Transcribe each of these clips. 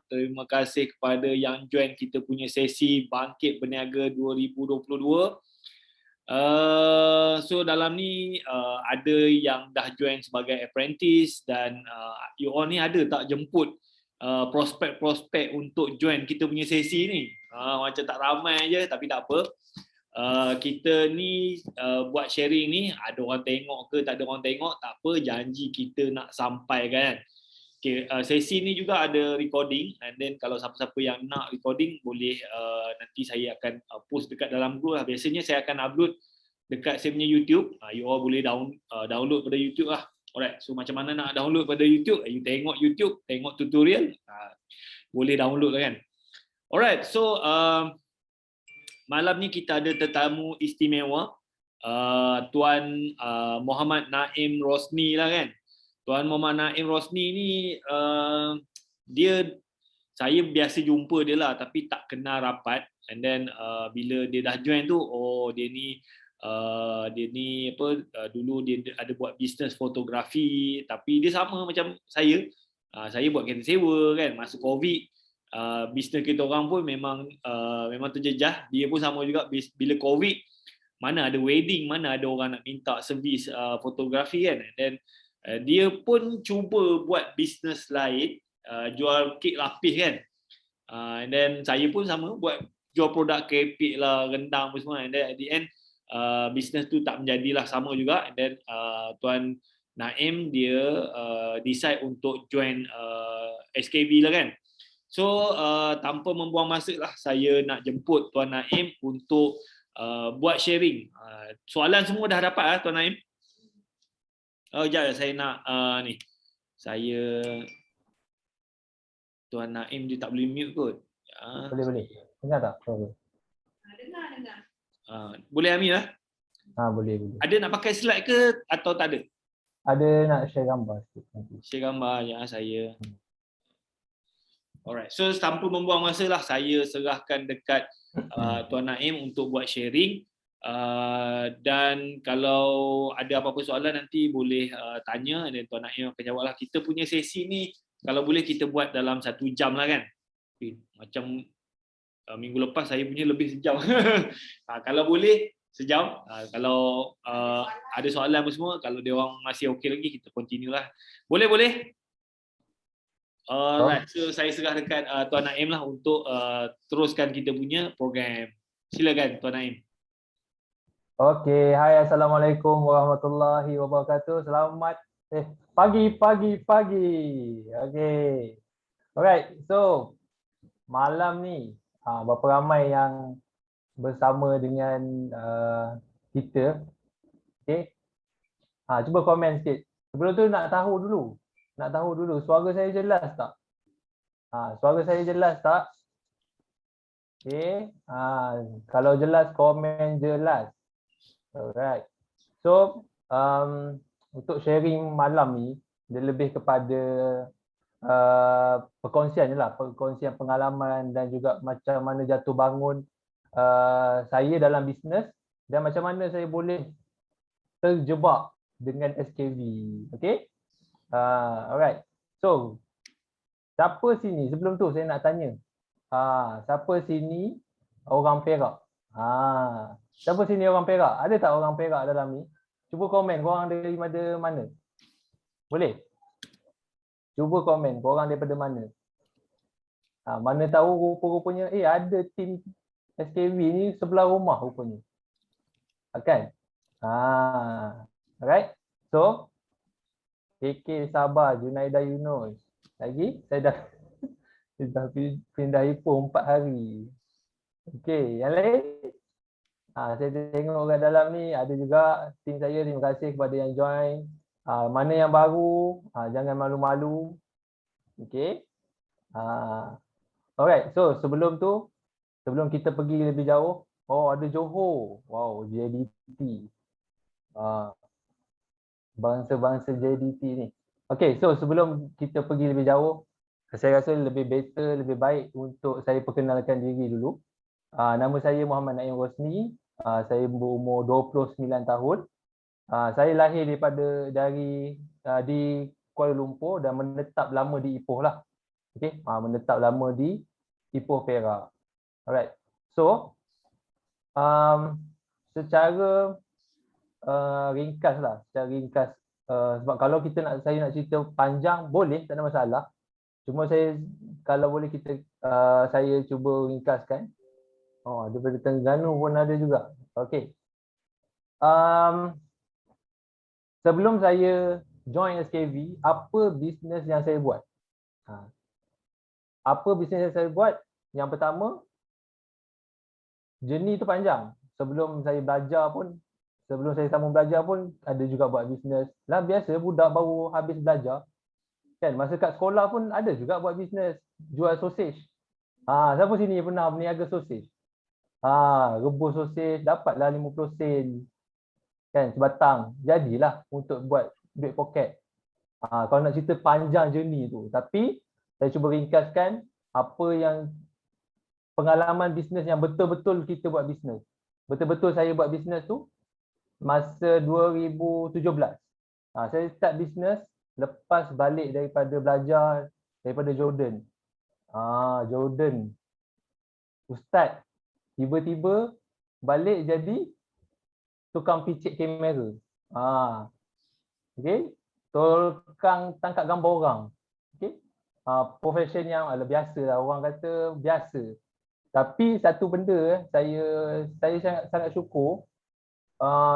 Terima kasih kepada yang join kita punya sesi Bangkit Berniaga 2022. So dalam ni ada yang dah join sebagai apprentice dan you all ni ada tak jemput prospek-prospek untuk join kita punya sesi ni? Macam tak ramai je tapi tak apa. Kita ni buat sharing ni, ada orang tengok ke tak ada orang tengok, tak apa, janji kita nak sampaikan. Okay, sesi ni juga ada recording, and then kalau siapa-siapa yang nak recording boleh nanti saya akan post dekat dalam group lah. Biasanya saya akan upload dekat saya punya YouTube. You all boleh download pada YouTube lah. Alright, so macam mana nak download pada YouTube? You tengok YouTube, tengok tutorial, boleh download lah kan. Alright, so malam ni kita ada tetamu istimewa, Tuan Muhammad Naim Rosni lah kan. Tuan Muhammad Naim Rosni ni saya biasa jumpa dia lah tapi tak kenal rapat, and then bila dia dah join tu, dia ni dulu dia ada buat bisnes fotografi, tapi dia sama macam saya. Saya buat kereta sewa kan, masa Covid bisnes kita orang pun memang terjejah. Dia pun sama juga, bila Covid mana ada wedding, mana ada orang nak minta servis fotografi kan. And then dia pun cuba buat bisnes lain, jual kek lapis kan. And then saya pun sama buat jual produk keripik lah, rendang pun semua. And then at the end bisnes tu tak menjadilah sama juga. And then Tuan Naim dia decide untuk join SKV lah kan. So tanpa membuang masa lah, saya nak jemput Tuan Naim untuk buat sharing. Soalan semua dah dapat lah Tuan Naim? Sekejap saya nak ni. Tuan Naim dia tak boleh mute kot. Boleh. Dengar tak? Dengar. Boleh Amir lah? Boleh. Ada nak pakai slide ke atau tak ada? Ada nak share gambar sikit nanti. Share gambar ya saya. Alright. So tanpa membuang masa lah, saya serahkan dekat Tuan Naim untuk buat sharing. Dan kalau ada apa-apa soalan nanti boleh tanya, dan Tuan Naim akan jawab lah. Kita punya sesi ni kalau boleh kita buat dalam 1 jam lah kan. Macam minggu lepas saya punya lebih sejam. Kalau boleh sejam. Kalau ada soalan apa semua, kalau dia orang masih okey lagi, kita continue lah. Boleh? Alright, so saya serah dekat Tuan Naim lah untuk teruskan kita punya program. Silakan Tuan Naim. Okey, hai, Assalamualaikum warahmatullahi wabarakatuh. Selamat pagi. Okey. Alright, so malam ni berapa ramai yang bersama dengan kita. Okey. Cuba komen sikit. Sebelum tu nak tahu dulu suara saya jelas tak? Suara saya jelas tak? Okey. Kalau jelas, komen jelas. Alright. So untuk sharing malam ni dia lebih kepada perkongsian je lah, perkongsian pengalaman dan juga macam mana jatuh bangun saya dalam bisnes dan macam mana saya boleh terjebak dengan SKV. Okay? Alright. So siapa sini, sebelum tu saya nak tanya, siapa sini orang Perak? Siapa sini orang Perak? Ada tak orang Perak dalam ni? Cuba komen korang dari mana? Boleh? Cuba komen korang daripada mana? Mana tahu rupa-rupanya ada tim SKV ni sebelah rumah rupanya. Kan? Alright. So KK Sabah, Junaida Yunus. Lagi saya dah pindah Ipoh 4 hari. Okey, yang lain? Saya tengok kat dalam ni ada juga tim saya. Terima kasih kepada yang join. Mana yang baru, jangan malu-malu. Okey. Alright, so sebelum kita pergi lebih jauh, ada Johor. Wow, JDT. Bangsa-bangsa JDT ni. Okey, so sebelum kita pergi lebih jauh, saya rasa lebih baik untuk saya perkenalkan diri dulu. Nama saya Muhammad Naim Rosni. Saya berumur 29 tahun. Saya lahir di Kuala Lumpur dan menetap lama di Ipoh lah. Okay, menetap lama di Ipoh Perak. Alright. So, secara ringkas lah, secara ringkas. Sebab kalau saya nak cerita panjang, boleh, tak ada masalah. Cuma kalau boleh saya cuba ringkaskan. Daripada Terengganu pun ada juga. Okay. Sebelum saya join SKV, apa bisnes yang saya buat? Apa bisnes yang saya buat? Yang pertama, journey tu panjang. Sebelum saya sambung belajar pun ada juga buat bisnes. Lah biasa budak baru habis belajar kan, masa kat sekolah pun ada juga buat bisnes, jual sosis. Siapa sini pernah berniaga sosis? Rebus sosis dapatlah 50 sen kan sebatang. Jadilah untuk buat duit poket. Kalau nak cerita panjang journey tu, tapi saya cuba ringkaskan apa yang pengalaman bisnes yang betul-betul kita buat bisnes. Betul-betul saya buat bisnes tu masa 2017. Saya start bisnes lepas balik daripada belajar daripada Jordan. Jordan. Ustaz tiba-tiba balik jadi tukang picit kamera. Okey. Tukang tangkap gambar orang. Okey. Profession yang biasa lah, orang kata biasa. Tapi satu benda saya sangat syukur,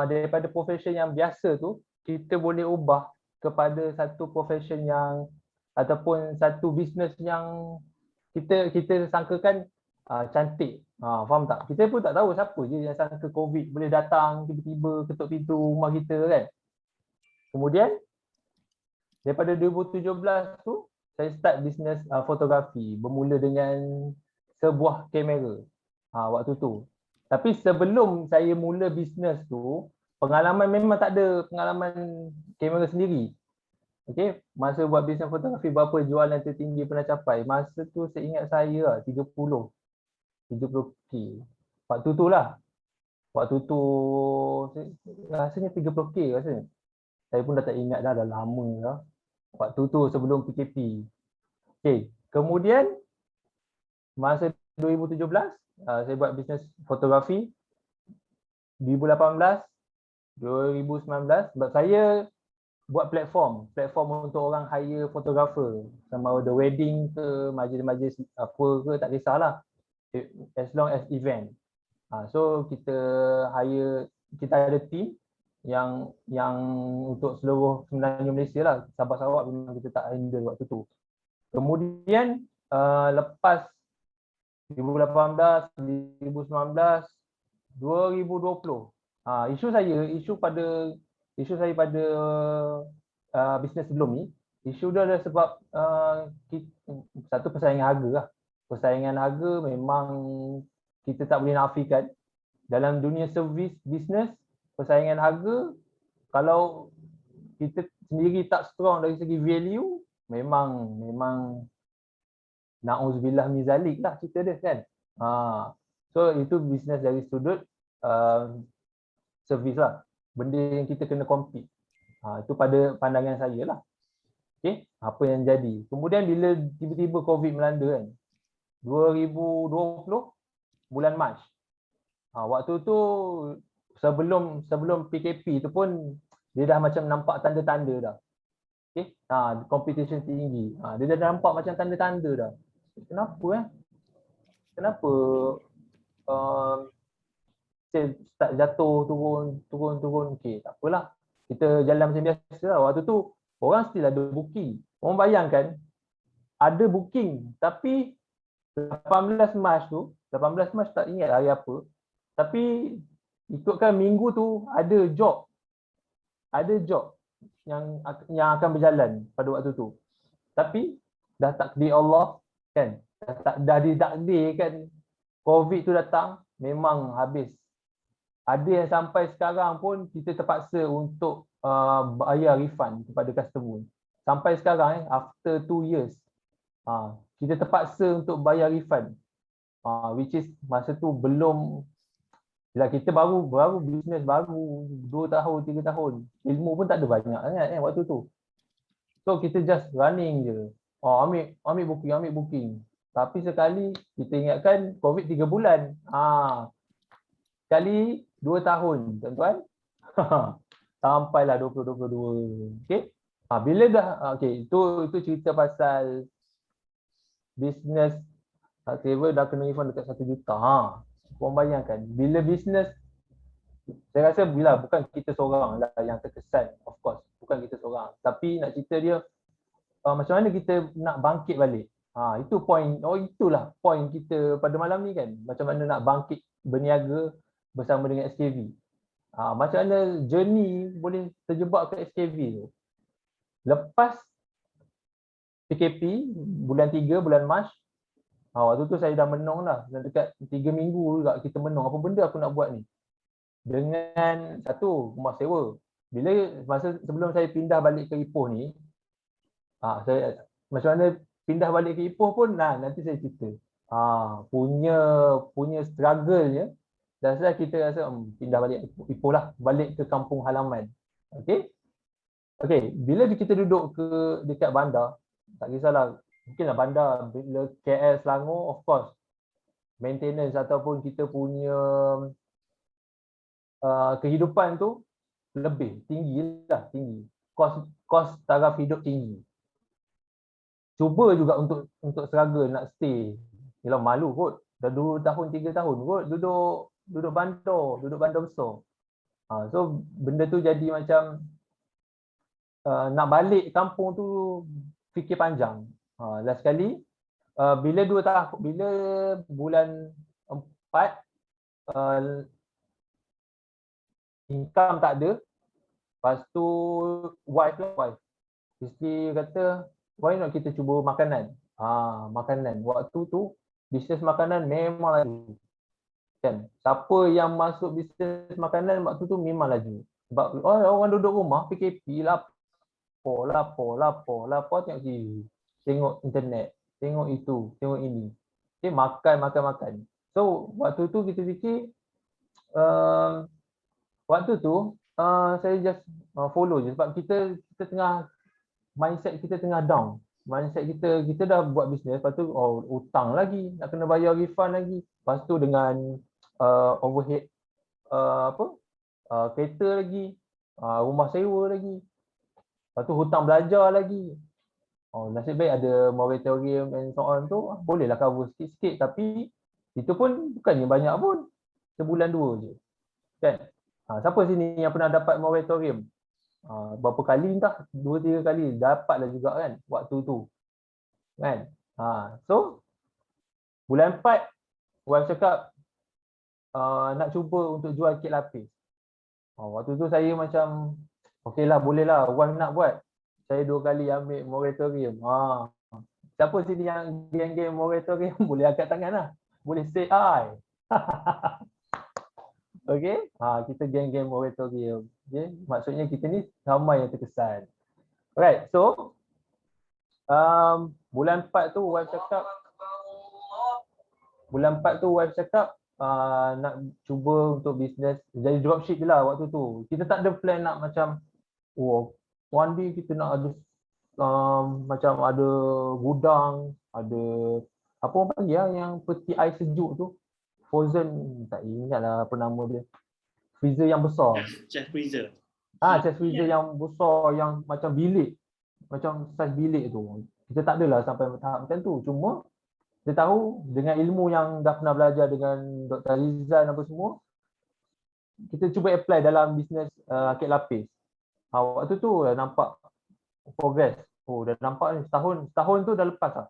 daripada profession yang biasa tu kita boleh ubah kepada satu profession yang ataupun satu bisnes yang kita sangkakan cantik. Faham tak? Kita pun tak tahu siapa je yang sangka COVID boleh datang tiba-tiba ketuk pintu rumah kita kan. Kemudian daripada 2017 tu saya start bisnes fotografi, bermula dengan sebuah kamera waktu tu. Tapi sebelum saya mula bisnes tu, pengalaman memang tak ada pengalaman kamera sendiri. Okey, masa buat bisnes fotografi berapa jualan tertinggi pernah capai? Masa tu seingat saya 30K. Waktu tu lah. Waktu tu rasanya 30K rasanya. Saya pun dah tak ingat dah lama dah. Waktu tu sebelum PKP. Okey, kemudian masa 2017 saya buat bisnes fotografi. 2018, 2019 sebab saya buat platform untuk orang hire fotografer, sama ada wedding ke, majlis-majlis apa ke, tak kisahlah, as long as event. So kita ada team yang untuk seluruh semenanjung Malaysia lah. Sabah Sarawak memang kita tak handle waktu tu. Kemudian lepas 2018, 2019, 2020, isu saya pada bisnes sebelum ni, isu dia adalah sebab satu persaingan harga lah. Persaingan harga memang kita tak boleh nafikan. Dalam dunia servis bisnes, persaingan harga, kalau kita sendiri tak strong dari segi value, memang na'udzubillah min zalik lah cerita dia kan. So itu bisnes dari sudut servis lah. Benda yang kita kena compete. Itu pada pandangan saya lah. Okay, apa yang jadi. Kemudian bila tiba-tiba COVID melanda kan, 2020 bulan Mac. Waktu tu sebelum PKP tu pun dia dah macam nampak tanda-tanda dah. Okay, competition tinggi. Dia dah nampak macam tanda-tanda dah. Kenapa Kenapa start jatuh, turun. Okey, tak apalah. Kita jalan macam biasa lah. Waktu tu orang still ada booking. Orang bayangkan ada booking tapi 18 Mac tak ingat hari apa. Tapi ikutkan minggu tu ada job yang akan berjalan pada waktu tu. Tapi dah takdir Allah kan. Dah ditakdirkan COVID tu datang, memang habis. Ada yang sampai sekarang pun kita terpaksa untuk bayar refund kepada customer. Sampai sekarang after 2 years, kita terpaksa untuk bayar refund. Which is masa tu belum, bila kita baru bisnes baru 2 tahun, 3 tahun. Ilmu pun tak ada banyak waktu tu. So kita just running je. Oh, ambil booking. Tapi sekali kita ingatkan COVID 3 bulan. Sekali 2 tahun, tuan-tuan. Sampailah 2022. Okey. Bila dah okey, itu cerita pasal bisnes travel dah kena refund dekat 1 juta. Korang bayangkan bila bisnes, saya rasa bila bukan kita seorang lah yang terkesan, of course, bukan kita seorang. Tapi nak cerita dia macam mana kita nak bangkit balik. Itu point, itulah point kita pada malam ni kan. Macam mana nak bangkit berniaga bersama dengan SKV. Macam mana journey boleh terjebak ke SKV tu. Lepas PKP bulan 3 bulan Mac, waktu tu saya dah menong dah. Dekat 3 minggu juga kita menong. Apa benda aku nak buat ni? Dengan satu, rumah sewa. Bila masa sebelum saya pindah balik ke Ipoh ni, saya macam mana pindah balik ke Ipoh pun nanti saya cerita. Punya struggle-nya. Dan saya kita rasa pindah balik Ipoh lah, balik ke kampung halaman. Okey. Bila kita duduk dekat bandar, tak kisahlah, mungkinlah bandar, bila KL, Selangor, of course, maintenance ataupun kita punya kehidupan tu tinggi. Kos taraf hidup tinggi. Cuba juga untuk struggle nak stay. Yalah malu kot. Dah 2 tahun 3 tahun kot duduk bandar besar. So benda tu jadi macam nak balik kampung tu fikir panjang. Last sekali bila bulan 4 income tak ada. Lepas tu wife. Isteri kata, why not kita cuba makanan. Makanan. Waktu tu bisnes makanan memang laju. Kan? Siapa yang masuk bisnes makanan waktu tu memang laju. Sebab orang duduk rumah PKP, lapor, tengok TV, tengok internet, tengok itu, tengok ini. Makan. So waktu tu kita fikir saya just follow je sebab kita tengah mindset kita tengah down. Mindset kita dah buat bisnes, lepas tu hutang lagi, nak kena bayar refund lagi. Lepas tu dengan overhead kereta lagi, rumah sewa lagi. Lepas tu hutang belajar lagi. Nasib baik ada moratorium and so on tu, bolehlah cover sikit-sikit, tapi itu pun bukannya banyak pun. Sebulan 2 je. Kan? Siapa sini yang pernah dapat moratorium? Berapa kali entah, 2-3 kali dapatlah juga kan waktu tu. Kan? So bulan 4 wife cakap nak cuba untuk jual kek lapis. Waktu tu saya macam okeylah, bolehlah, wife nak buat. Saya 2 kali ambil moratorium. Siapa sini yang geng-geng moratorium boleh angkat tangan lah. Boleh say I. Okey, kita geng-geng moratorium. Okay? Maksudnya kita ni ramai yang terkesan. Alright, so bulan 4 tu wife cakap nak cuba untuk bisnes jadi dropship je lah waktu tu. Kita tak ada plan nak macam one day kita nak ada macam ada gudang, ada apa orang panggil yang peti air sejuk tu, frozen, tak ingat lah apa nama dia, freezer yang besar. Chest freezer. Chest freezer yang besar, yang macam bilik, macam saiz bilik tu. Kita tak adalah sampai tahap macam tu. Cuma kita tahu dengan ilmu yang dah pernah belajar dengan Dr. Rizal apa semua, kita cuba apply dalam bisnes kek lapis. Waktu tu dah nampak progress. Dah nampak ni setahun tu dah lepas lah.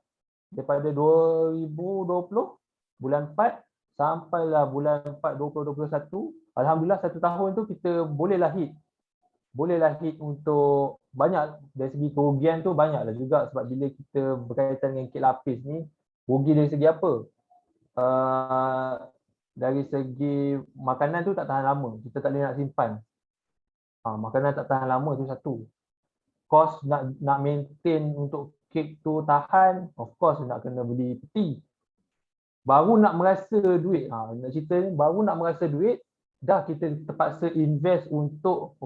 Daripada 2020 bulan 4 sampailah bulan 4 2021, alhamdulillah 1 tahun tu kita bolehlah hit untuk banyak. Dari segi kerugian tu banyaklah juga, sebab bila kita berkaitan dengan kek lapis ni, rugi dari segi apa? Dari segi makanan tu tak tahan lama, kita tak boleh nak simpan. Makanan tak tahan lama tu satu. Kos nak maintain untuk kek tu tahan, of course nak kena beli peti. Baru nak merasa duit, nak cerita ni, baru nak merasa duit, dah kita terpaksa invest untuk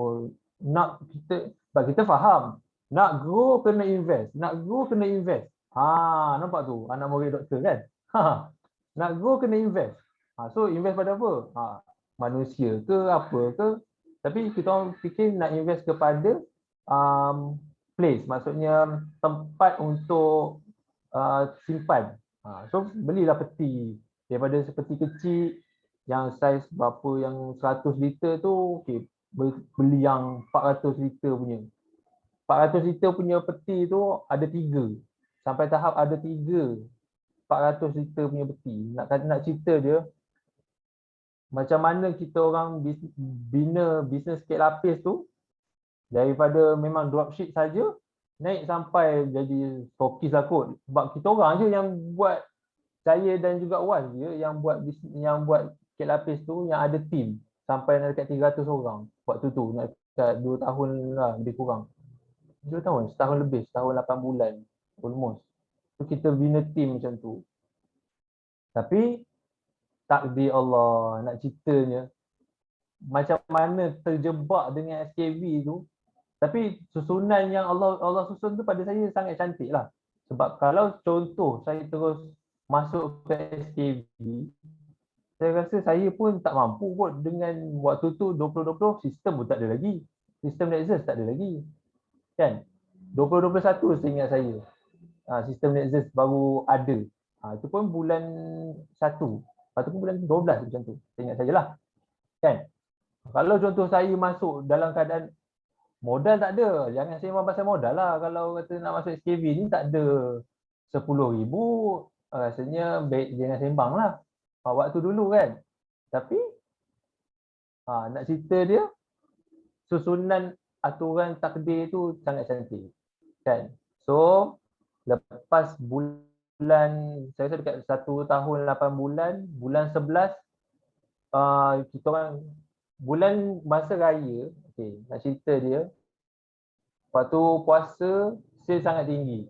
nak kita, sebab kita faham nak grow kena invest, Nampak tu anak murid doktor kan. Nak grow kena invest. So invest pada apa? Manusia ke apa ke? Tapi kita orang fikir nak invest kepada place, maksudnya tempat untuk simpan. So belilah peti. Daripada sepeti kecil yang saiz berapa yang 100 liter tu, okay, beli yang 400 liter punya. 400 liter punya peti tu ada 3. Sampai tahap ada 3 400 liter punya peti. Nak cerita dia macam mana kita orang bina bisnes kek lapis tu daripada memang dropship saja naik sampai jadi stokis lah kot. Sebab kita orang je yang buat, saya dan juga Wan je yang buat kek lapis tu yang ada team sampai dekat 300 orang waktu tu, nak dekat 2 tahun lah lebih kurang. 2 tahun, setahun lebih, setahun 8 bulan almost. So kita bina team macam tu. Tapi takdir Allah, nak ceritanya macam mana terjebak dengan SKV tu. Tapi susunan yang Allah susun tu pada saya sangat cantik lah. Sebab kalau contoh saya terus masuk ke SKV, saya rasa saya pun tak mampu kot dengan waktu tu 2020 sistem pun tak ada lagi. Sistem Nexus tak ada lagi. Kan? 2021 saya ingat saya. Sistem Nexus baru ada. Itu pun bulan 1 ataupun bulan 12 macam tu. Saya ingat sajalah. Kan? Kalau contoh saya masuk dalam keadaan modal tak ada, jangan sembang pasal modal lah. Kalau kata nak masuk SKV ni tak ada 10,000, rasanya baik jangan sembang lah. Waktu dulu kan. Tapi nak cerita dia, susunan aturan takdir tu sangat cantik. Kan? So, lepas bulan, saya rasa dekat 1 tahun 8 bulan, bulan 11, kita orang bulan masa raya, okay, nak cerita dia, waktu puasa sale sangat tinggi.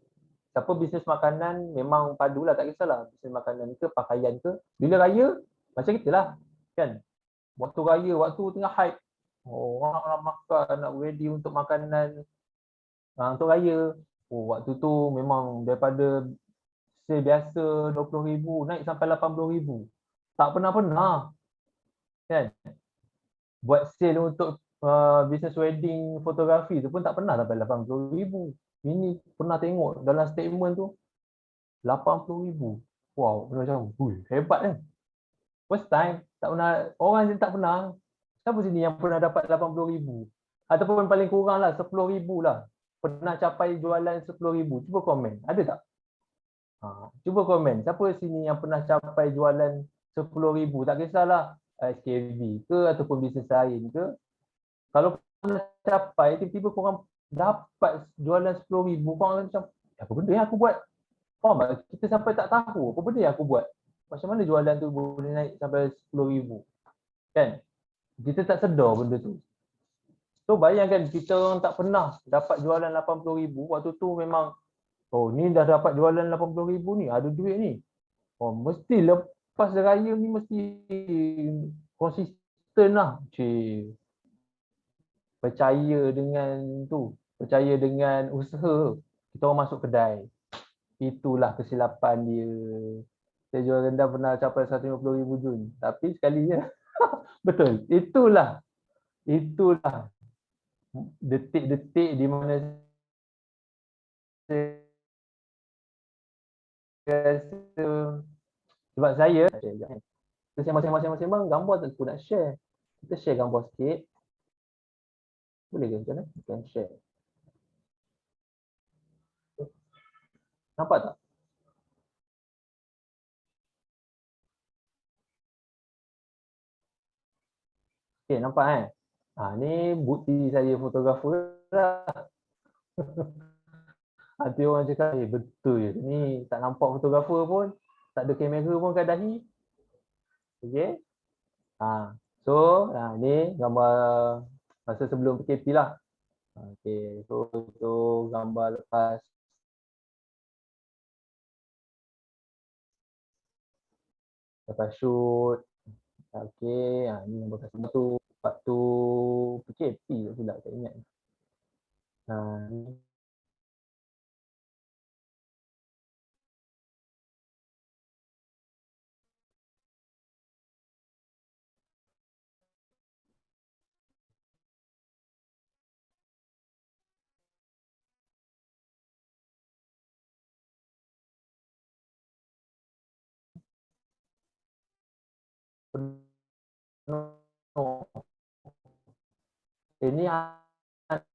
Siapa bisnes makanan memang padulah, tak kisahlah bisnes makanan ke pakaian ke. Bila raya macam kita lah kan. Waktu raya, waktu tengah hype, orang nak makan, nak ready untuk makanan untuk raya. Waktu tu memang daripada sale biasa 20,000 naik sampai 80,000. Tak pernah-pernah kan. Buat sale untuk business wedding fotografi tu pun tak pernah sampai 80,000. Ini pernah tengok dalam statement tu 80,000. Wow, macam hebat kan. First time, tak pernah, orang je tak pernah. Siapa sini yang pernah dapat 80,000? Ataupun paling kurang lah 10,000 lah. Pernah capai jualan 10,000. Cuba komen, ada tak? Cuba komen, siapa sini yang pernah capai jualan 10,000? Tak kisahlah SKV ke ataupun bisnes lain ke. Kalau pernah capai, tiba-tiba korang dapat jualan 10,000, korang macam, apa benda yang aku buat? Faham tak? Kita sampai tak tahu apa benda yang aku buat. Macam mana jualan tu boleh naik sampai 10,000? Kan? Kita tak sedar benda tu. So bayangkan kita orang tak pernah dapat jualan 80,000, waktu tu memang, ni dah dapat jualan 80,000 ni, ada duit ni. Mesti lepas raya ni mesti konsisten lah. Percaya dengan tu, percaya dengan usaha, kita orang masuk kedai. Itulah kesilapan dia. Saya jual rendang pernah capai 150,000 Jun, tapi sekalinya betul, itulah detik-detik di mana saya rasa, sebab saya sembang-sembang gambar tak aku nak share. Kita share gambar sikit. Boleh ke macam mana? Kita share. Nampak tak? Okay, nampak kan? Ni bukti saya fotografer lah. Nanti orang cakap, betul je. Ni tak nampak fotografer pun, tak ada kamera pun kat dahi. Okay. So, ni gambar masa sebelum PKP lah. Okay, so gambar lepas shoot. Okay, ni gambar kat tu waktu PKP tak silap, tak ingat. Ni penuh. Ini hantar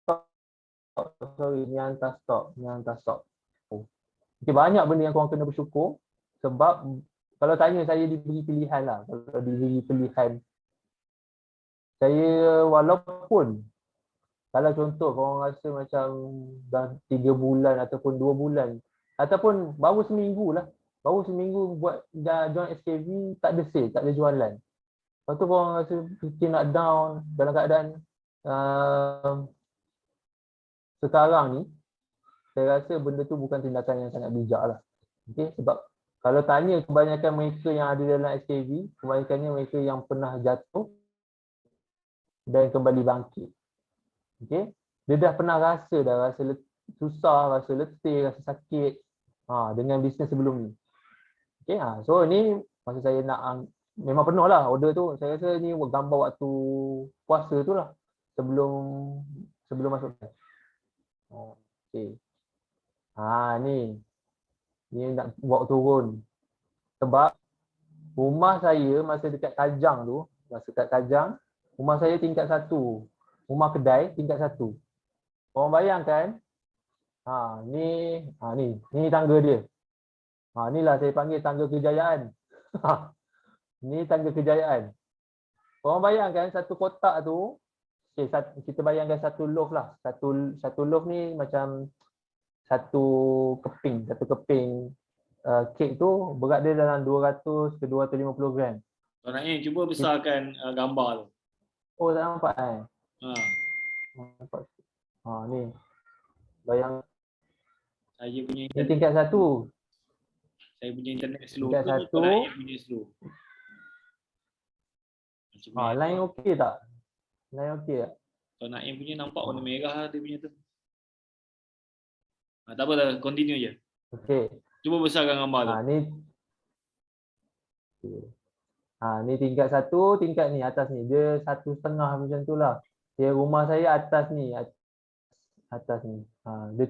stok. Sorry, ini hantar stok. Ini hantar stok. Okay, banyak benda yang korang kena bersyukur sebab kalau tanya saya diberi pilihan lah. Kalau diberi pilihan, saya walaupun kalau contoh korang rasa macam dah 3 bulan ataupun 2 bulan ataupun baru seminggu lah. Baru seminggu buat dah join SKV, tak ada sale, tak ada jualan. Lepas tu korang rasa fikir nak down dalam keadaan sekarang ni, saya rasa benda tu bukan tindakan yang sangat bijak lah. Okay? Sebab kalau tanya kebanyakan mereka yang ada dalam SKV, kebanyakannya mereka yang pernah jatuh dan kembali bangkit. Okay? Dia dah pernah rasa susah, rasa letih, rasa sakit dengan bisnes sebelum ni. Okay? So ni masa saya nak, memang penuh lah order tu. Saya rasa ni gambar waktu puasa tu lah. Sebelum masuk. Okay. Ni nak bawa turun. Sebab rumah saya masa dekat Kajang tu, rumah saya tingkat 1. Rumah kedai tingkat 1. Korang bayangkan, ni tangga dia. Inilah saya panggil tangga kejayaan. Ni tangga kejayaan. Korang bayangkan satu kotak tu, kita bayangkan satu loaf lah. Satu loaf ni macam satu keping kek tu berat dia dalam 200 ke 250 gram. Tuan Naim, cuba besarkan gambar tu. Oh, tak nampak nampak. Ni. Bayang. Saya punya Ni tingkat 1. Saya punya internet slow. Tingkat 1. Tuan Naim punya slow. Line okey tak? Line okey tak? Tuan Naim punya nampak warna merah dia punya tu. Tak apa, continue je. Okey. Cuba besarkan gambar tu. Ni tingkat 1, tingkat ni atas ni. Dia 1,5 macam tu lah. Rumah saya atas ni. Atas ni. Dia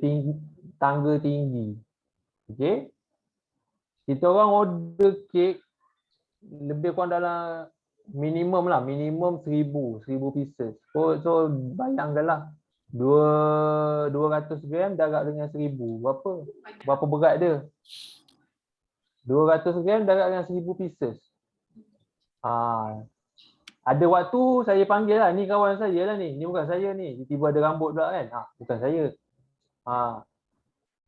tangga tinggi. Okey. Kita orang order kek lebih kurang dalam minimum 1,000 pieces. So bayangkanlah 200 gram darab dengan 1,000. Berapa berat dia? 200 gram darab dengan 1,000 pieces. Ada waktu saya panggil lah, ni kawan saya lah ni. Ni bukan saya ni. Tiba-tiba ada rambut pula kan. Bukan saya.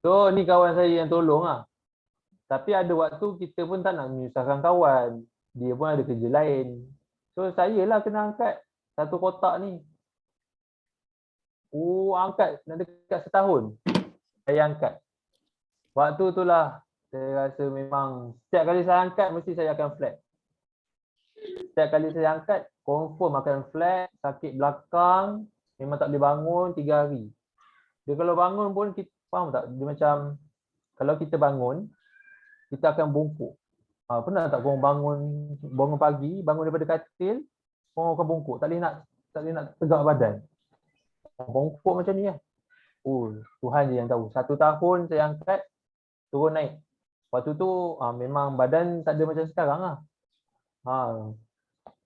So ni kawan saya yang tolong lah. Tapi ada waktu kita pun tak nak menyusahkan kawan. Dia pun ada kerja lain. So saya lah kena angkat satu kotak ni. Angkat nak dekat setahun. Saya angkat. Waktu tu lah saya rasa memang setiap kali saya angkat mesti saya akan flat. Setiap kali saya angkat confirm akan flat, sakit belakang, memang tak boleh bangun 3 hari. Dia kalau bangun pun kita faham tak? Dia macam kalau kita bangun kita akan bungkuk. Pernah tak korang bangun pagi, bangun daripada katil, korang akan bungkuk, tak boleh nak tegak badan. Bungkuk macam ni lah. Tuhan je yang tahu. 1 tahun saya angkat, turun naik. Waktu tu memang badan tak ada macam sekarang lah.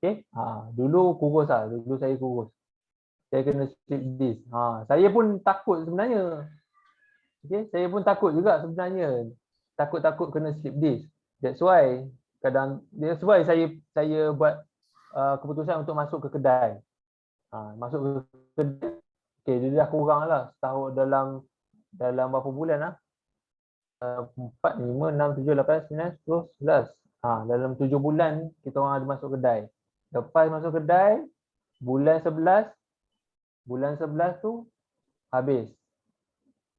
Okay. Dulu kurus lah. Dulu saya kurus. Saya kena slip disc. Saya pun takut sebenarnya. Okay. Saya pun takut juga sebenarnya. Takut-takut kena slip disc. That's why saya buat keputusan untuk masuk ke kedai. Masuk ke kedai. Okay, dia dah kurang lah setahun dalam berapa bulan lah. 4, 5, 6, 7, 8, 9, 10, 11. Dalam 7 bulan kita orang ada masuk kedai. Lepas masuk kedai, bulan 11 tu habis.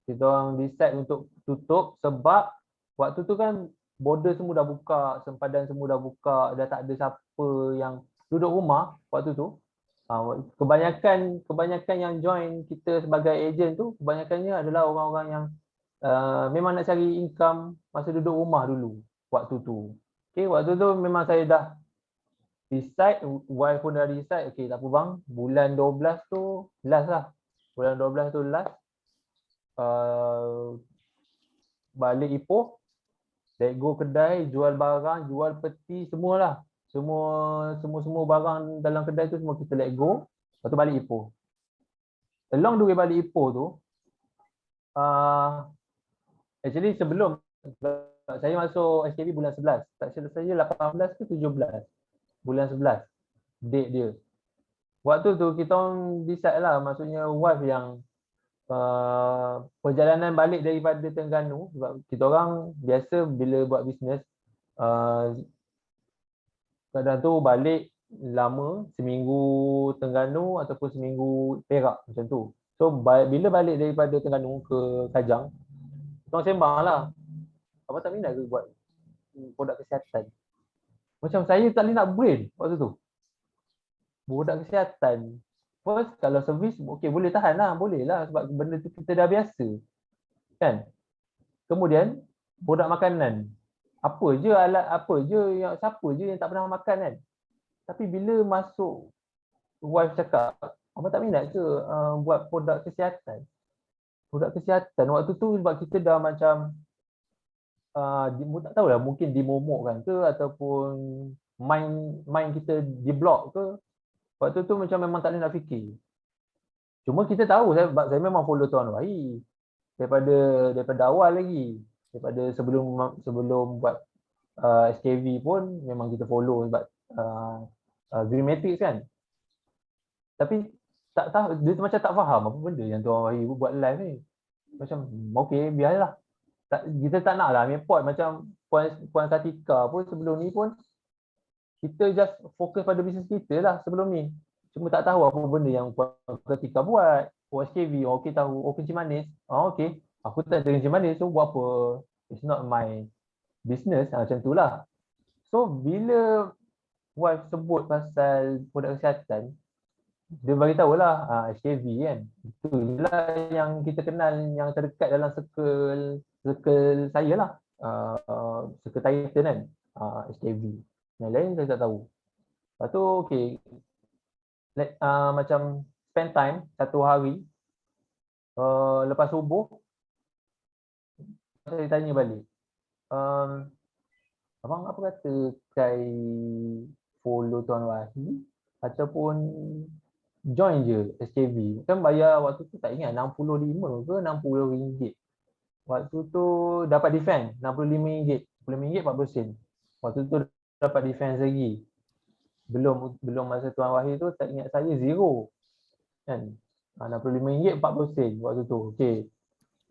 Kita orang decide untuk tutup sebab waktu tu kan border semua dah buka, sempadan semua dah buka, dah tak ada siapa yang duduk rumah waktu tu. Kebanyakan yang join kita sebagai ejen tu, kebanyakannya adalah orang-orang yang memang nak cari income masa duduk rumah dulu waktu tu. Okay, waktu tu memang saya dah decide, wife pun dah decide, okay tak apa bang, bulan 12 tu last lah. Bulan 12 tu last. Balik Ipoh, let go kedai, jual barang, jual peti, semualah. Semua barang dalam kedai tu semua kita let go. Lepas tu balik Ipoh. Along the way balik Ipoh tu, actually sebelum saya masuk SKB bulan 11. Tak silap saya 18 ke 17. Bulan 11. Date dia. Waktu tu kita orang decide lah, maksudnya wife yang perjalanan balik daripada Terengganu, sebab kita orang biasa bila buat bisnes kadang tu balik lama, seminggu Terengganu ataupun seminggu Perak macam tu. So bila balik daripada Terengganu ke Kajang, kita orang sembang lah, abang tak minat ke buat produk kesihatan? Macam saya tak boleh nak brain waktu tu. Produk kesihatan. First, kalau servis, okey boleh tahan lah, boleh lah sebab benda tu kita dah biasa. Kan? Kemudian, produk makanan. Apa je alat, siapa je yang tak pernah makan kan? Tapi bila masuk, wife cakap, abang tak minat ke buat produk kesihatan? Produk kesihatan, waktu tu sebab kita dah macam, tak tahulah mungkin dimomokkan ke ataupun mind kita di block ke. Waktu tu macam memang tak boleh nak fikir. Cuma kita tahu, saya memang follow Tuan Wahid daripada awal lagi. Daripada sebelum buat SKV pun memang kita follow sebab Green Matrix kan. Tapi tak tahu, dia macam tak faham apa benda yang Tuan Wahid buat live ni. Macam okey, biarlah. Kita tak nak lah ambil pot macam Puan Katika pun sebelum ni pun kita just fokus pada bisnes kita lah sebelum ni. Cuma tak tahu apa benda yang Puan Katika buat. SKV, okey tahu. Kencing manis. Okey. Aku tak ada kencing manis, so buat apa? It's not my business. Macam tu lah. So, bila wife sebut pasal produk kesihatan, dia beritahu lah SKV kan. Itulah yang kita kenal, yang terdekat dalam circle saya lah. Circle Titan kan. SKV. Yang lain saya tak tahu. Lepas tu okey. Macam spend time satu hari. Lepas subuh saya tanya balik. Abang apa kata try follow Tuan Wahid ataupun join je SKV. Kan bayar waktu tu tak ingat 65 ke 60 ringgit. Waktu tu dapat defense 65 ringgit. 10 ringgit 40 sen. Waktu tu dapat defense lagi. Belum masa Tuan Wahid tu tak ingat saya zero. Kan? RM65 40 sen waktu tu. Okey.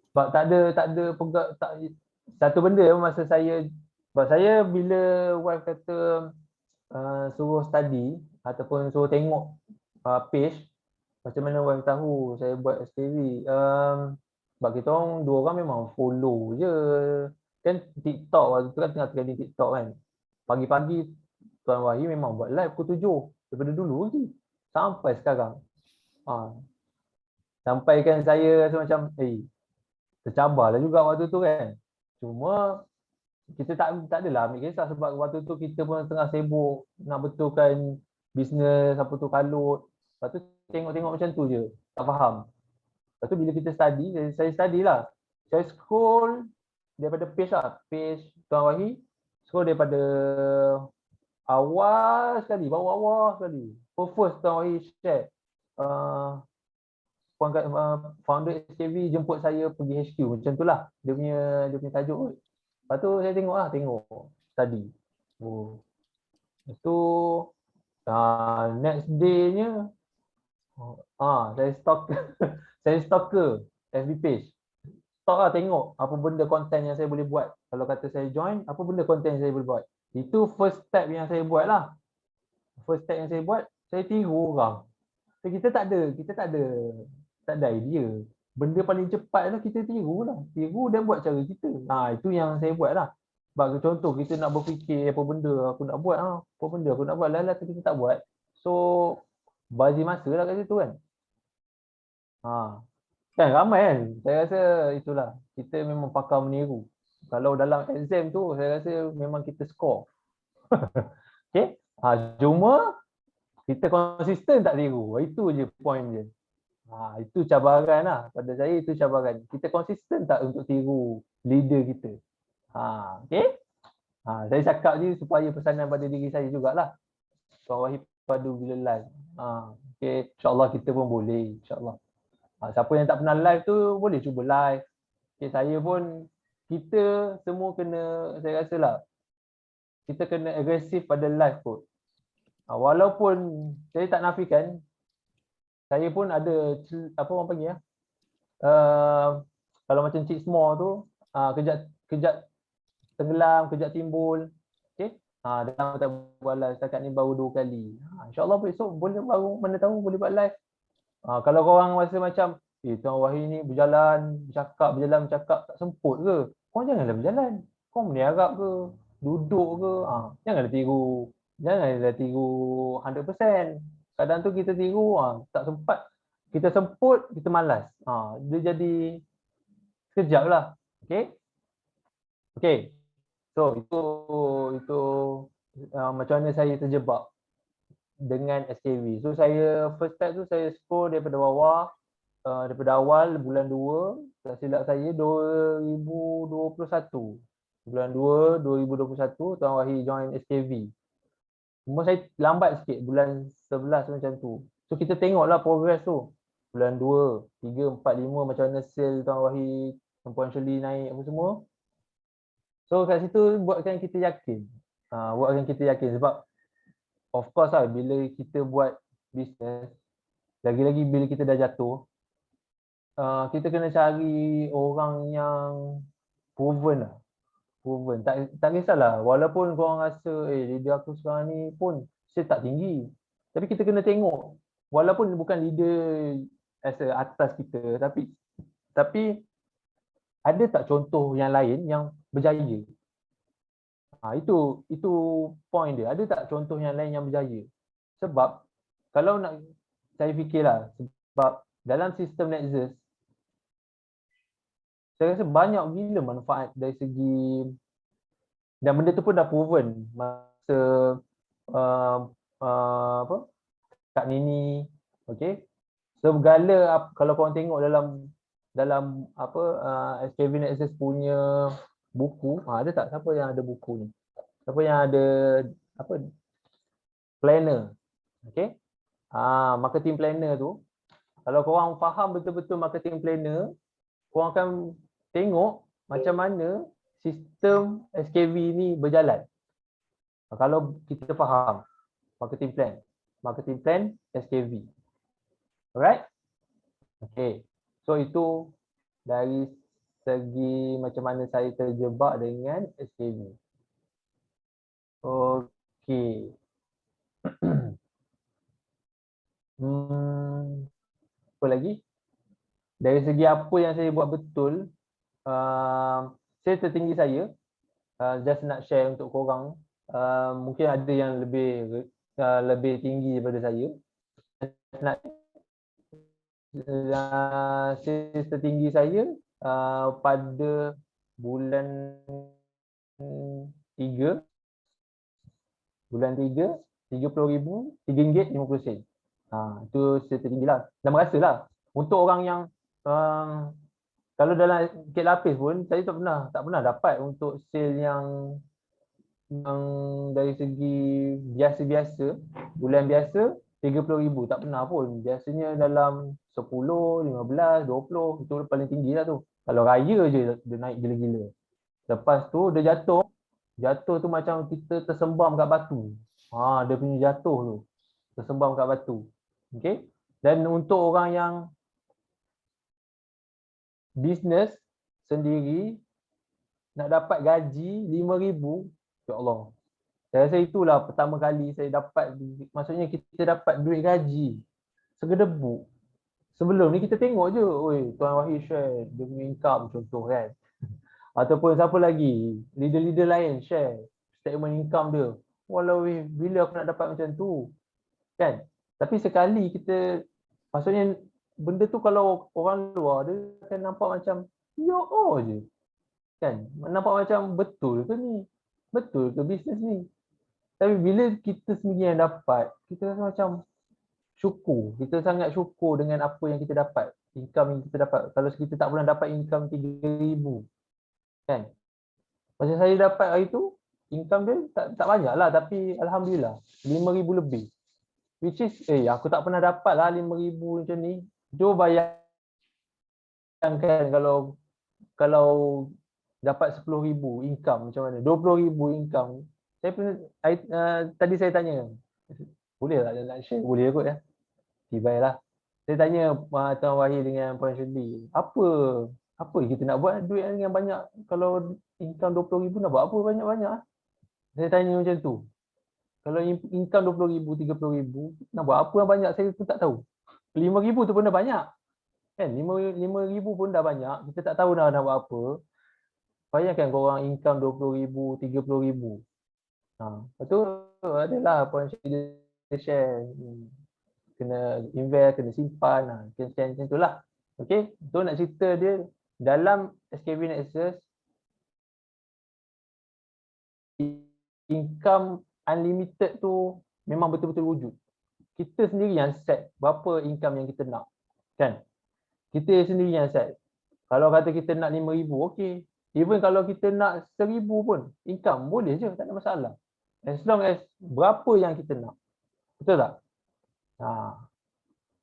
Sebab tak ada pegang satu benda masa sebab saya bila wife kata suruh study ataupun suruh tengok page macam mana wife tahu saya buat SKV. Sebab kita orang dua orang memang follow je. Kan TikTok waktu tu kan tengah trending TikTok kan. Pagi-pagi Tuan Wahid memang buat live pukul 7 daripada dulu lagi sampai sekarang. Sampaikan saya rasa macam tercabarlah juga waktu tu kan. Cuma kita tak adalah ambil kisah sebab waktu tu kita pun tengah sibuk nak betulkan bisnes apa tu kalut. Lepas tu tengok-tengok macam tu je, tak faham. Lepas tu bila kita study, saya study lah. Saya scroll daripada page Tuan Wahid, scroll daripada awal sekali, bawah sekali. First Tuan Wahid share. Founder SKV jemput saya pergi HQ, macam tu lah dia punya tajuk. Lepas tu saya tengok tadi. Lepas tu next day-nya saya stalker FB page. Stalk lah, tengok apa benda konten yang saya boleh buat. Kalau kata saya join, apa benda konten yang saya boleh buat. Itu first step yang saya buat lah. First step yang saya buat, saya tiru orang. So, kita tak ada idea. Benda paling cepat lah kita tiru dan buat cara kita. Itu yang saya buat lah. Sebab contoh kita nak berfikir apa benda aku nak buat, tapi kita tak buat. So bazir masa lah kat situ kan. Kan ramai kan. Saya rasa itulah. Kita memang pakar meniru. Kalau dalam exam tu saya rasa memang kita score. Okay. Cuma kita konsisten tak tiru. Itu je point je. Itu cabaran lah. Pada saya itu cabaran. Kita konsisten tak untuk tiru leader kita. Okay. Saya cakap je supaya pesanan pada diri saya jugalah. Tuan Wahid padu bila live. Okay, insyaAllah kita pun boleh. InsyaAllah. Siapa yang tak pernah live tu boleh cuba live. Okay, saya pun, kita semua kena, saya rasa lah, kita kena agresif pada live kot. Walaupun saya tak nafikan, saya pun ada, apa orang panggil kalau macam Cik Small tu, kejap tenggelam, kejap timbul. Okay? Dah tak buat live, setakat ni baru 2 kali. InsyaAllah besok boleh, baru mana tahu boleh buat live. Kalau korang rasa macam, Tuan Wahid ni berjalan, berjalan bercakap, tak semput ke? Korang janganlah berjalan. Korang meniarap ke? Duduk ke? Janganlah tiru. Janganlah tiru 100%. Kadang tu kita tiru, tak sempat. Kita semput, kita malas. Dia jadi sekejap lah. Okay? Okay. So, itu macam mana saya terjebak dengan SKV. So, saya first step tu saya scroll daripada bawah, daripada awal bulan 2, tak silap saya 2021. Bulan 2 2021 Tuan Wahid join SKV. Cuma saya lambat sikit bulan 11 macam tu. So kita tengoklah progress tu. Bulan 2, 3, 4, 5 macam mana sale Tuan Wahid, Puan Shirley naik apa semua. So kat situ buatkan kita yakin. Buatkan kita yakin sebab of course lah bila kita buat bisnes, lagi-lagi bila kita dah jatuh, kita kena cari orang yang proven lah. Proven. Tak kisahlah. Walaupun korang rasa, leader aku sekarang ni pun saya tak tinggi. Tapi kita kena tengok. Walaupun bukan leader as a atas kita, tapi ada tak contoh yang lain yang berjaya? Itu point dia. Ada tak contoh yang lain yang berjaya? Sebab kalau nak, saya fikirlah, sebab dalam sistem Nexus, saya rasa banyak gila manfaat dari segi, dan benda tu pun dah proven masa Kak Nini, okey. Segala kalau korang tengok dalam SKV Nexus punya buku, ada tak siapa yang ada buku ni? Siapa yang ada planner? Okey. Marketing planner tu, kalau korang faham betul-betul marketing planner, korang akan tengok macam mana sistem SKV ni berjalan. Kalau kita faham marketing plan SKV. Alright? Okay. So itu dari segi macam mana saya terjebak dengan SKV. Okay. Apa lagi? Dari segi apa yang saya buat betul, saya tertinggi saya, just nak share untuk korang, mungkin ada yang lebih tinggi daripada saya. Saya tertinggi saya pada bulan 3, RM30,000, RM3.50. Itu saya tertinggi lah. Dan merasalah untuk orang yang kalau dalam kek lapis pun saya tak pernah dapat untuk sale yang dari segi biasa-biasa, bulan biasa RM30,000, tak pernah pun. Biasanya dalam 10, 15, 20, itu paling tinggi lah tu. Kalau raya je dia naik gila-gila. Lepas tu dia jatuh tu macam kita tersembam kat batu. Dia punya jatuh tu tersembam kat batu. Okey. Dan untuk orang yang bisnes sendiri nak dapat gaji RM5,000, ya Allah. Saya rasa itulah pertama kali saya dapat, maksudnya kita dapat duit gaji segedebuk. Sebelum ni kita tengok je, Tuan Wahid share dia punya income contoh kan. Ataupun siapa lagi, leader-leader lain share statement income dia. Walau bila aku nak dapat macam tu. Kan? Tapi sekali kita, maksudnya benda tu kalau orang luar dia akan nampak macam je. Kan? Nampak macam betul ke ni? Betul ke bisnes ni? Tapi bila kita sendiri yang dapat, kita rasa macam syukur. Kita sangat syukur dengan apa yang kita dapat. Income yang kita dapat. Kalau kita tak pernah dapat income RM3,000. Kan? Macam saya dapat hari tu, income dia tak banyak lah, tapi alhamdulillah 5,000 lebih. Which is aku tak pernah dapat lah 5,000 macam ni. Jo bayangkan kalau dapat 10,000 income macam mana, 20,000 income. Saya pernah tadi saya tanya, boleh tak nak share? Boleh kot ya. Tibai lah. Saya tanya Tuan Wahid dengan Puan Shirley, apa kita nak buat duit yang banyak, kalau income 20,000 nak buat apa banyak-banyak? Saya tanya macam tu. Kalau income 20,000, 30,000, nak buat apa yang banyak, saya pun tak tahu. 5,000 tu pun dah banyak. Kan 5,000 pun dah banyak, kita tak tahu nak buat apa. Bayangkan korang income 20,000, 30,000. Lepas tu adalah Puan Shirley share, kena invest, kena simpan, macam itulah. Okey, tu nak cerita dia dalam SKB Nexus, income unlimited tu memang betul-betul wujud. Kita sendiri yang set berapa income yang kita nak. Kan? Kita sendiri yang set. Kalau kata kita nak 5,000, okey. Even kalau kita nak 1,000 pun, income boleh je, tak ada masalah. As long as berapa yang kita nak. Betul tak?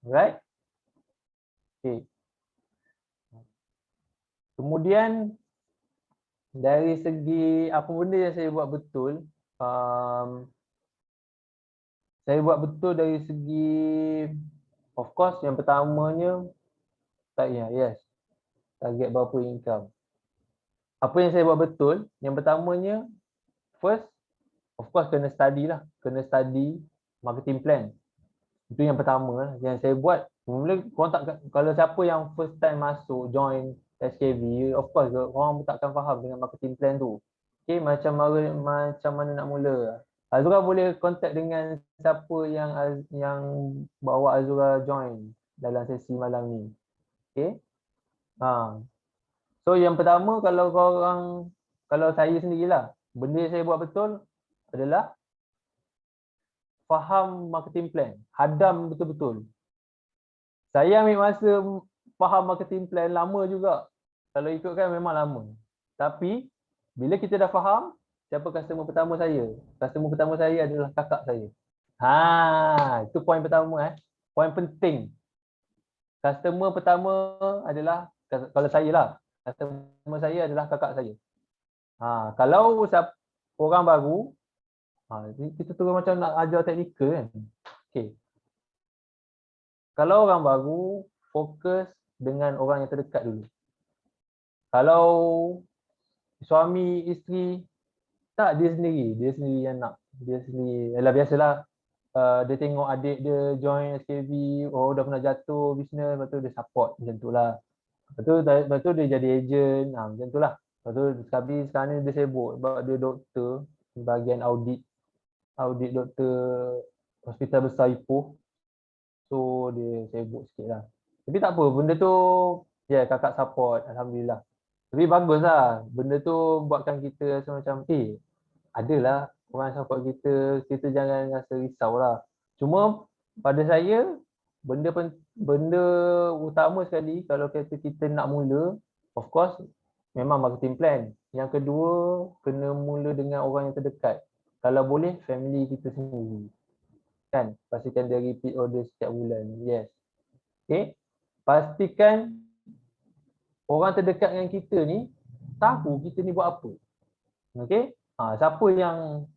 Right? Okay. Kemudian dari segi apa benda yang saya buat betul, saya buat betul dari segi, of course yang pertamanya target berapa income. Apa yang saya buat betul, yang pertamanya, first, of course kena study lah, kena study marketing plan. Itu yang pertama yang saya buat. Mula korang tak, kalau siapa yang first time masuk join SKB, of course orang takkan faham dengan marketing plan tu. Okay, macam mana nak mula. Azura boleh contact dengan siapa yang bawa Azura join dalam sesi malam ni. Okay. So yang pertama, kalau saya sendirilah, benda yang saya buat betul adalah faham marketing plan, hadam betul-betul. Saya ambil masa faham marketing plan lama juga. Kalau ikutkan memang lama. Tapi bila kita dah faham, siapa customer pertama saya? Customer pertama saya adalah kakak saya. Itu poin pertama Poin penting. Customer pertama adalah, kalau saya lah, customer saya adalah kakak saya. Kalau orang baru, kita terus macam nak ajar teknikal kan. Okay. Kalau orang baru, fokus dengan orang yang terdekat dulu. Kalau suami, isteri, tak, dia sendiri yang nak. Dia sendiri, biasalah, dia tengok adik dia join SKB, dah pernah jatuh bisnes, lepas tu dia support, macam tu lah. Lepas tu dia jadi ejen, macam tu lah. Lepas tu sekarang ni dia sibuk sebab dia doktor, bahagian audit doktor hospital besar Ipoh. So dia sibuk sikit lah. Tapi tak apa, benda tu kakak support, alhamdulillah. Tapi bagus lah, benda tu buatkan kita rasa macam adalah orang support kita jangan rasa risau lah. Cuma pada saya, benda utama sekali kalau kita nak mula, of course memang marketing plan. Yang kedua, kena mula dengan orang yang terdekat. Kalau boleh, family kita sendiri. Kan? Pastikan dia repeat order setiap bulan. Yes. Okay. Pastikan orang terdekat dengan kita ni tahu kita ni buat apa. Okay. Siapa yang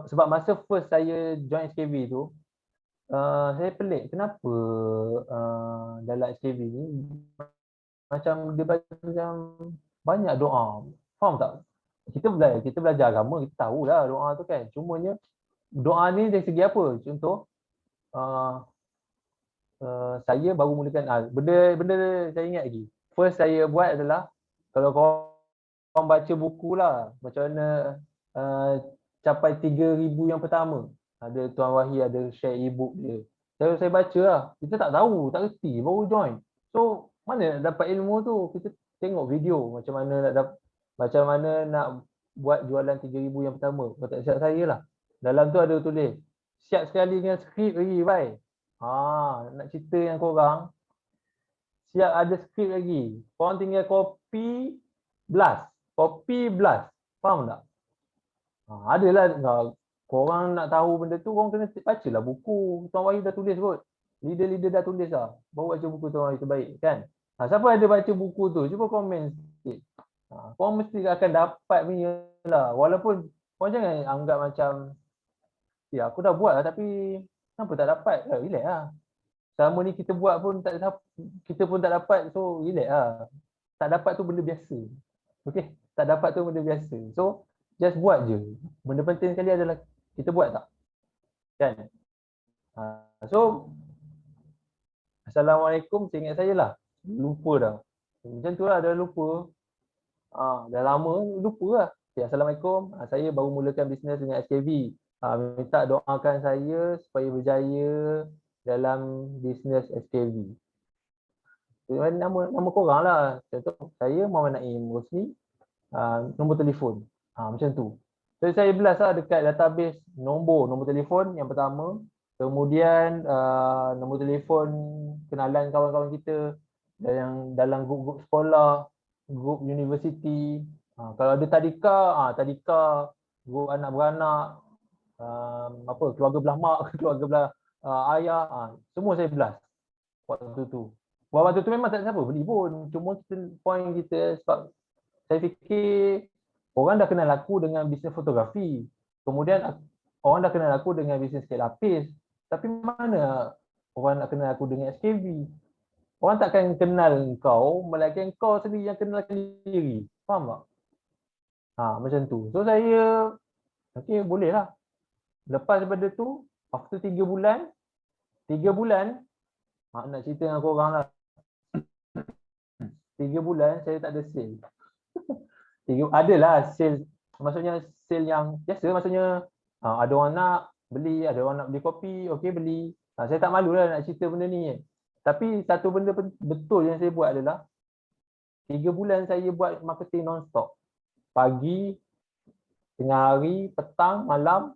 sebab masa first saya join SKB tu, saya pelik kenapa dalam SKB ni macam dia macam banyak doa. Faham tak? Kita belajar agama, kita tahulah doa tu kan. Cumanya doa ni dari segi apa? Contoh, saya baru mulakan benda saya ingat lagi. First saya buat adalah, kalau korang baca buku lah, macam mana capai 3,000 yang pertama. Ada Tuan Wahid ada share e-book dia. Saya baca lah. Kita tak tahu, tak reti, baru join. So mana nak dapat ilmu tu? Kita tengok video macam mana nak buat jualan 3,000 yang pertama. Kalau tak silap saya lah. Dalam tu ada tulis, siap sekali dengan skrip lagi, bye. Nak cerita yang korang, siap ada skrip lagi. Korang tinggal copy, blast. Copy blast. Faham tak? Adalah korang nak tahu benda tu, korang kena bacalah buku. Tuan Wahyu dah tulis kot. Leader-leader dah tulis lah. Baru baca buku Tuan Wahyu terbaik kan? Siapa ada baca buku tu, cuba komen sikit. Korang mesti akan dapat punya lah. Walaupun korang jangan anggap macam, ya aku dah buat lah tapi kenapa tak dapat? Relax lah. Selama ni kita buat pun kita pun tak dapat, so relax lah. Tak dapat tu benda biasa. Okay? Tak dapat tu benda biasa. So, just buat je. Benda penting sekali adalah kita buat tak? Kan? So, Assalamualaikum, ingat saya lah. Lupa dah. Macam tu lah, dah lupa. Dah lama, lupa lah. Okay, Assalamualaikum, saya baru mulakan bisnes dengan SKV. Minta doakan saya supaya berjaya dalam bisnes SKV. Nama korang lah. Contoh, saya Muhammad Naim Rosni, nombor telefon. Macam tu. So saya blast lah dekat database nombor telefon yang pertama. Kemudian nombor telefon kenalan kawan-kawan kita yang dalam grup-grup sekolah, grup universiti. Kalau ada tadika, grup anak beranak, keluarga belah mak, keluarga belah ayah, semua saya blast waktu tu. Waktu tu memang tak ada siapa beli pun. Cuma point kita sebab saya fikir orang dah kenal aku dengan bisnes fotografi. Kemudian orang dah kenal aku dengan bisnes kek lapis. Tapi mana orang nak kenal aku dengan SKV? Orang takkan kenal kau, melainkan kau sendiri yang kenal diri. Faham tak? Macam tu. So saya, okay, boleh lah. Lepas daripada tu, after 3 bulan, nak cerita dengan korang lah. 3 bulan saya tak ada sale. Adalah sale, maksudnya sale yang biasa, maksudnya ada orang nak beli, ada orang nak beli kopi, okey beli. Saya tak malu lah nak cerita benda ni. Tapi satu benda betul yang saya buat adalah 3 bulan saya buat marketing non-stop. Pagi, tengah hari, petang, malam,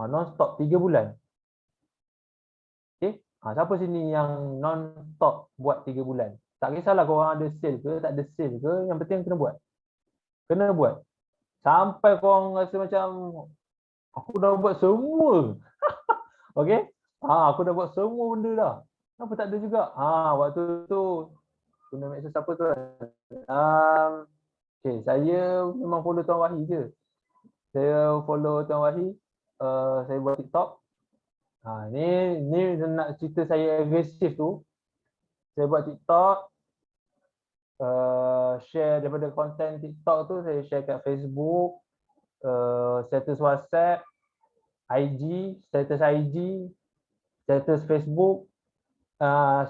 non-stop 3 bulan. Okey, siapa sini yang non-stop buat 3 bulan? Tak kisahlah korang ada sale ke, tak ada sale ke, yang penting kena buat. Kena buat. Sampai korang rasa macam aku dah buat semua. Okey? Aku dah buat semua benda dah. Kenapa tak ada juga? Waktu tu guna mesej siapa tu? Okey, saya memang follow Tuan Wahid je. Saya follow Tuan Wahid. Saya buat TikTok. Ni nak cerita saya agresif tu. Saya buat TikTok. Share daripada konten TikTok tu saya share kat Facebook, status WhatsApp, IG, status IG, status Facebook,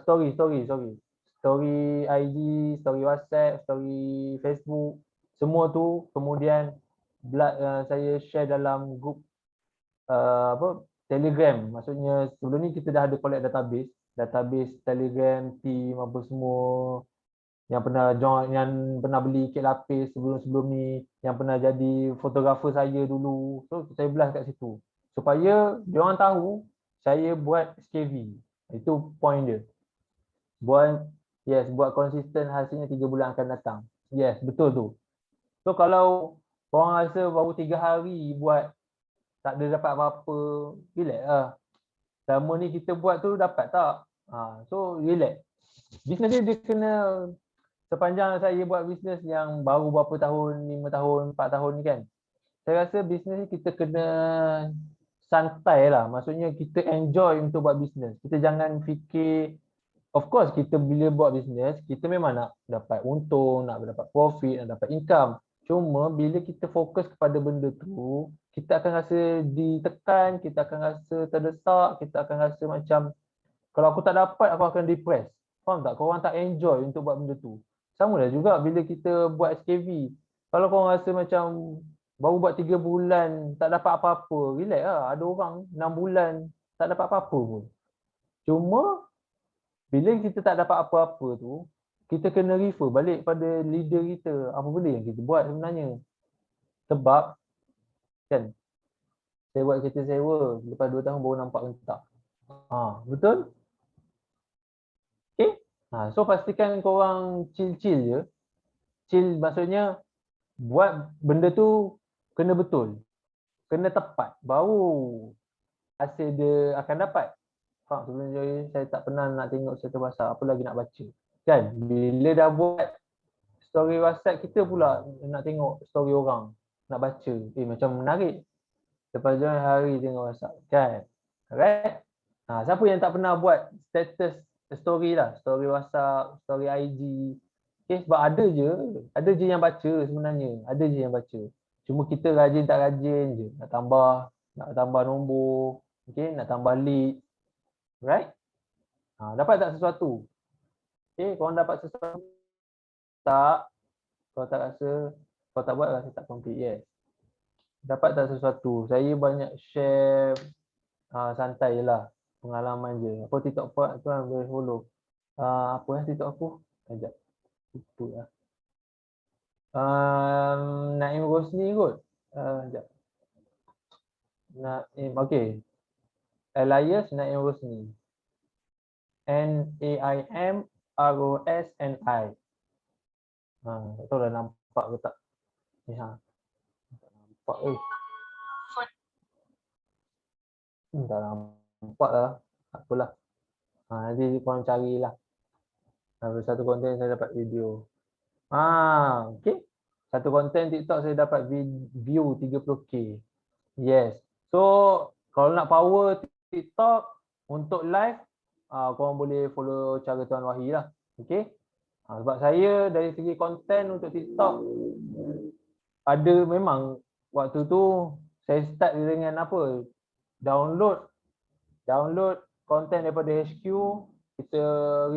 story IG, story WhatsApp, story Facebook, semua tu. Kemudian saya share dalam grup Telegram. Maksudnya sebelum ni kita dah ada collect database Telegram, team apa semua yang pernah join, yang pernah beli kek lapis sebelum ni, yang pernah jadi fotografer saya dulu. So saya blast kat situ supaya dia orang tahu saya buat SKV. Itu point dia. Buat konsisten, hasilnya 3 bulan akan datang. Yes, betul tu. So kalau korang rasa baru 3 hari buat tak ada dapat apa-apa, relax lah. Selama ni kita buat tu dapat tak? So relax. Bisnes dia kena, sepanjang saya buat bisnes yang baru berapa tahun, 5 tahun, 4 tahun ni kan, saya rasa bisnes ni kita kena santai lah. Maksudnya kita enjoy untuk buat bisnes. Kita jangan fikir, of course kita bila buat bisnes, kita memang nak dapat untung, nak dapat profit, nak dapat income. Cuma bila kita fokus kepada benda tu, kita akan rasa ditekan, kita akan rasa terdesak, kita akan rasa macam kalau aku tak dapat, aku akan depress. Faham tak? Korang tak enjoy untuk buat benda tu. Sama lah juga bila kita buat SKV. Kalau korang rasa macam baru buat 3 bulan, tak dapat apa-apa, relax lah. Ada orang 6 bulan, tak dapat apa-apa pun. Cuma, bila kita tak dapat apa-apa tu, kita kena refer balik pada leader kita. Apa benda yang kita buat sebenarnya. Sebab, kan, saya buat kereta sewa, lepas 2 tahun baru nampak rentak. Betul? Okay? So pastikan korang chill je. Chill maksudnya buat benda tu kena betul, kena tepat, baru hasil dia akan dapat. Faham? Sebelum ni saya tak pernah nak tengok satu pasal, apa lagi nak baca. Kan? Bila dah buat story WhatsApp, kita pula nak tengok story orang, nak baca. Macam menarik. Lepas tu hari tengok WhatsApp. Kan? Alright? Siapa yang tak pernah buat status story lah, story WhatsApp, story IG. Okay, sebab ada je yang baca sebenarnya. Ada je yang baca. Cuma kita rajin tak rajin je. Nak tambah nombor. Okay, nak tambah lead. Right? Dapat tak sesuatu? Okay, korang dapat sesuatu tak? Kalau tak rasa, kalau tak buat rasa tak complete. Yes. Dapat tak sesuatu? Saya banyak share santai je lah. Pengalaman je. Apa TikTok buat tu kan boleh follow. Apa TikTok aku? Sekejap. Lupa lah. Naim Rosni kot. Sekejap. Naim, okay. Elias Naim Rosni. NAIMROSNI. Tak tahu dah nampak ke tak. Ni tak nampak tak nampak lah. Tak apalah. Nanti korang carilah. Satu konten saya dapat video. Okay. Satu konten TikTok saya dapat view 30k. Yes. So, kalau nak power TikTok untuk live, korang boleh follow cara Tuan Wahid lah. Okay. Sebab saya dari segi konten untuk TikTok, ada memang waktu tu saya start dengan apa? Download konten daripada HQ, kita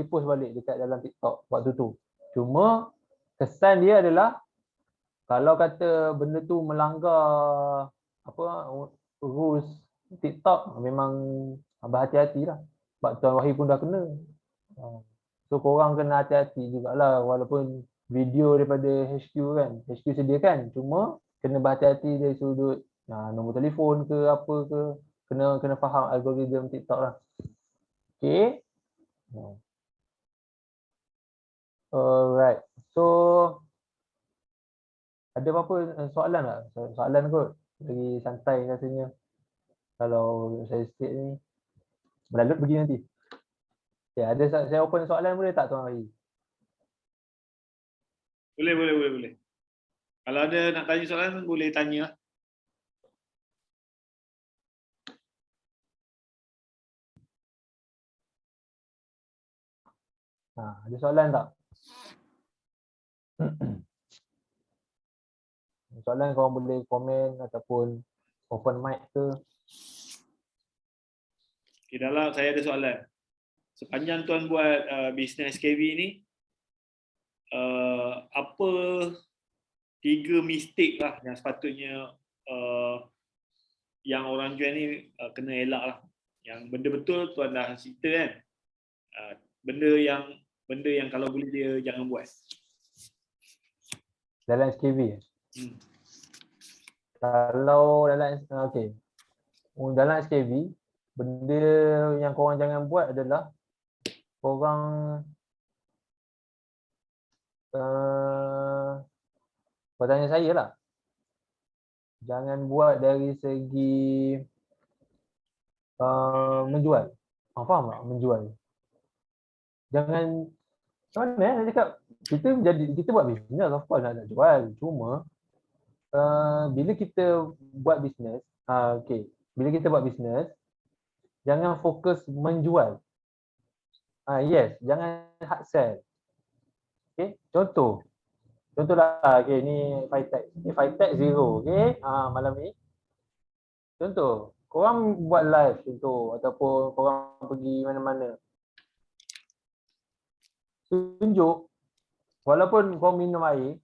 repost balik dekat dalam TikTok waktu tu. Cuma kesan dia adalah kalau kata benda tu melanggar rules TikTok, memang berhati-hatilah. Sebab Tuan Wahid pun dah kena. So korang kena hati-hati jugalah, walaupun video daripada HQ kan, HQ sediakan, cuma kena berhati-hati dari sudut nombor telefon ke apa ke, kena faham algoritma TikTok lah. Okay. Alright. So ada apa-apa soalan tak? Soalan kot. Lagi santai rasanya. Kalau saya state ni berlalut pergi nanti. Okay, ada saya open soalan boleh tak Tuan Wahid? Boleh. Kalau ada nak tanya soalan boleh tanya. Ada soalan tak? Soalan korang boleh komen ataupun open mic ke. Okay, dalam saya ada soalan. Sepanjang tuan buat bisnes SKV ni, apa 3 mistake lah yang sepatutnya yang orang jual ni kena elak lah. Yang benda betul tuan dah cerita kan. Benda yang kalau boleh dia jangan buat. Dalam SKV. Kalau dalam okey. Dalam SKV, benda yang korang jangan buat adalah korang bertanya saya lah. Jangan buat dari segi menjual. Faham tak? Menjual. Jangan, macam mana nak cakap, kita buat bisnes, of course nak jual. Cuma bila kita buat bisnes, bila kita buat bisnes, jangan fokus menjual. Yes, jangan hard sell. Okay, contohlah, okay, ni five tag zero, okay, malam ni. Contoh, korang buat live contoh, ataupun korang pergi mana-mana. Tunjuk, walaupun korang minum air,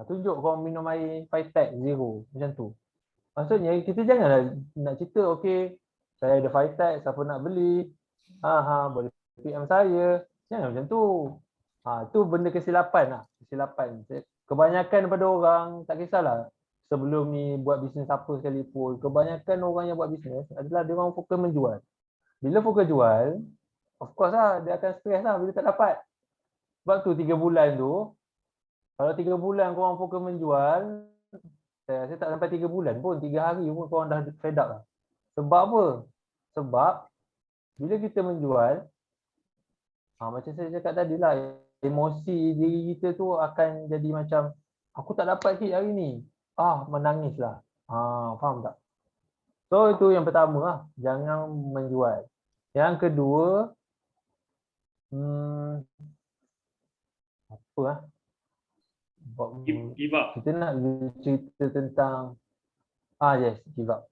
tunjuk korang minum air 5 tag zero, macam tu. Maksudnya kita janganlah nak cerita, okay, saya ada 5 tag, siapa nak beli, boleh PM saya. Jangan macam tu. Tu benda kesilapan lah. Kesilapan. Kebanyakan daripada orang, tak kisahlah sebelum ni buat bisnes apa sekalipun, kebanyakan orang yang buat bisnes adalah dia orang fokus menjual. Bila fokus jual, of course lah, dia akan stres lah bila tak dapat. Sebab tu 3 bulan tu, Kalau 3 bulan korang fokus menjual, saya rasa tak sampai 3 bulan pun, 3 hari pun korang dah fed up lah. Sebab apa? Sebab bila kita menjual, macam saya cakap tadi lah, emosi diri kita tu akan jadi macam, aku tak dapat hit hari ni. Menangis lah. Faham tak? So itu yang pertama lah, jangan menjual. Yang kedua, apa lah? Give up. Kita nak cerita tentang yes, give up.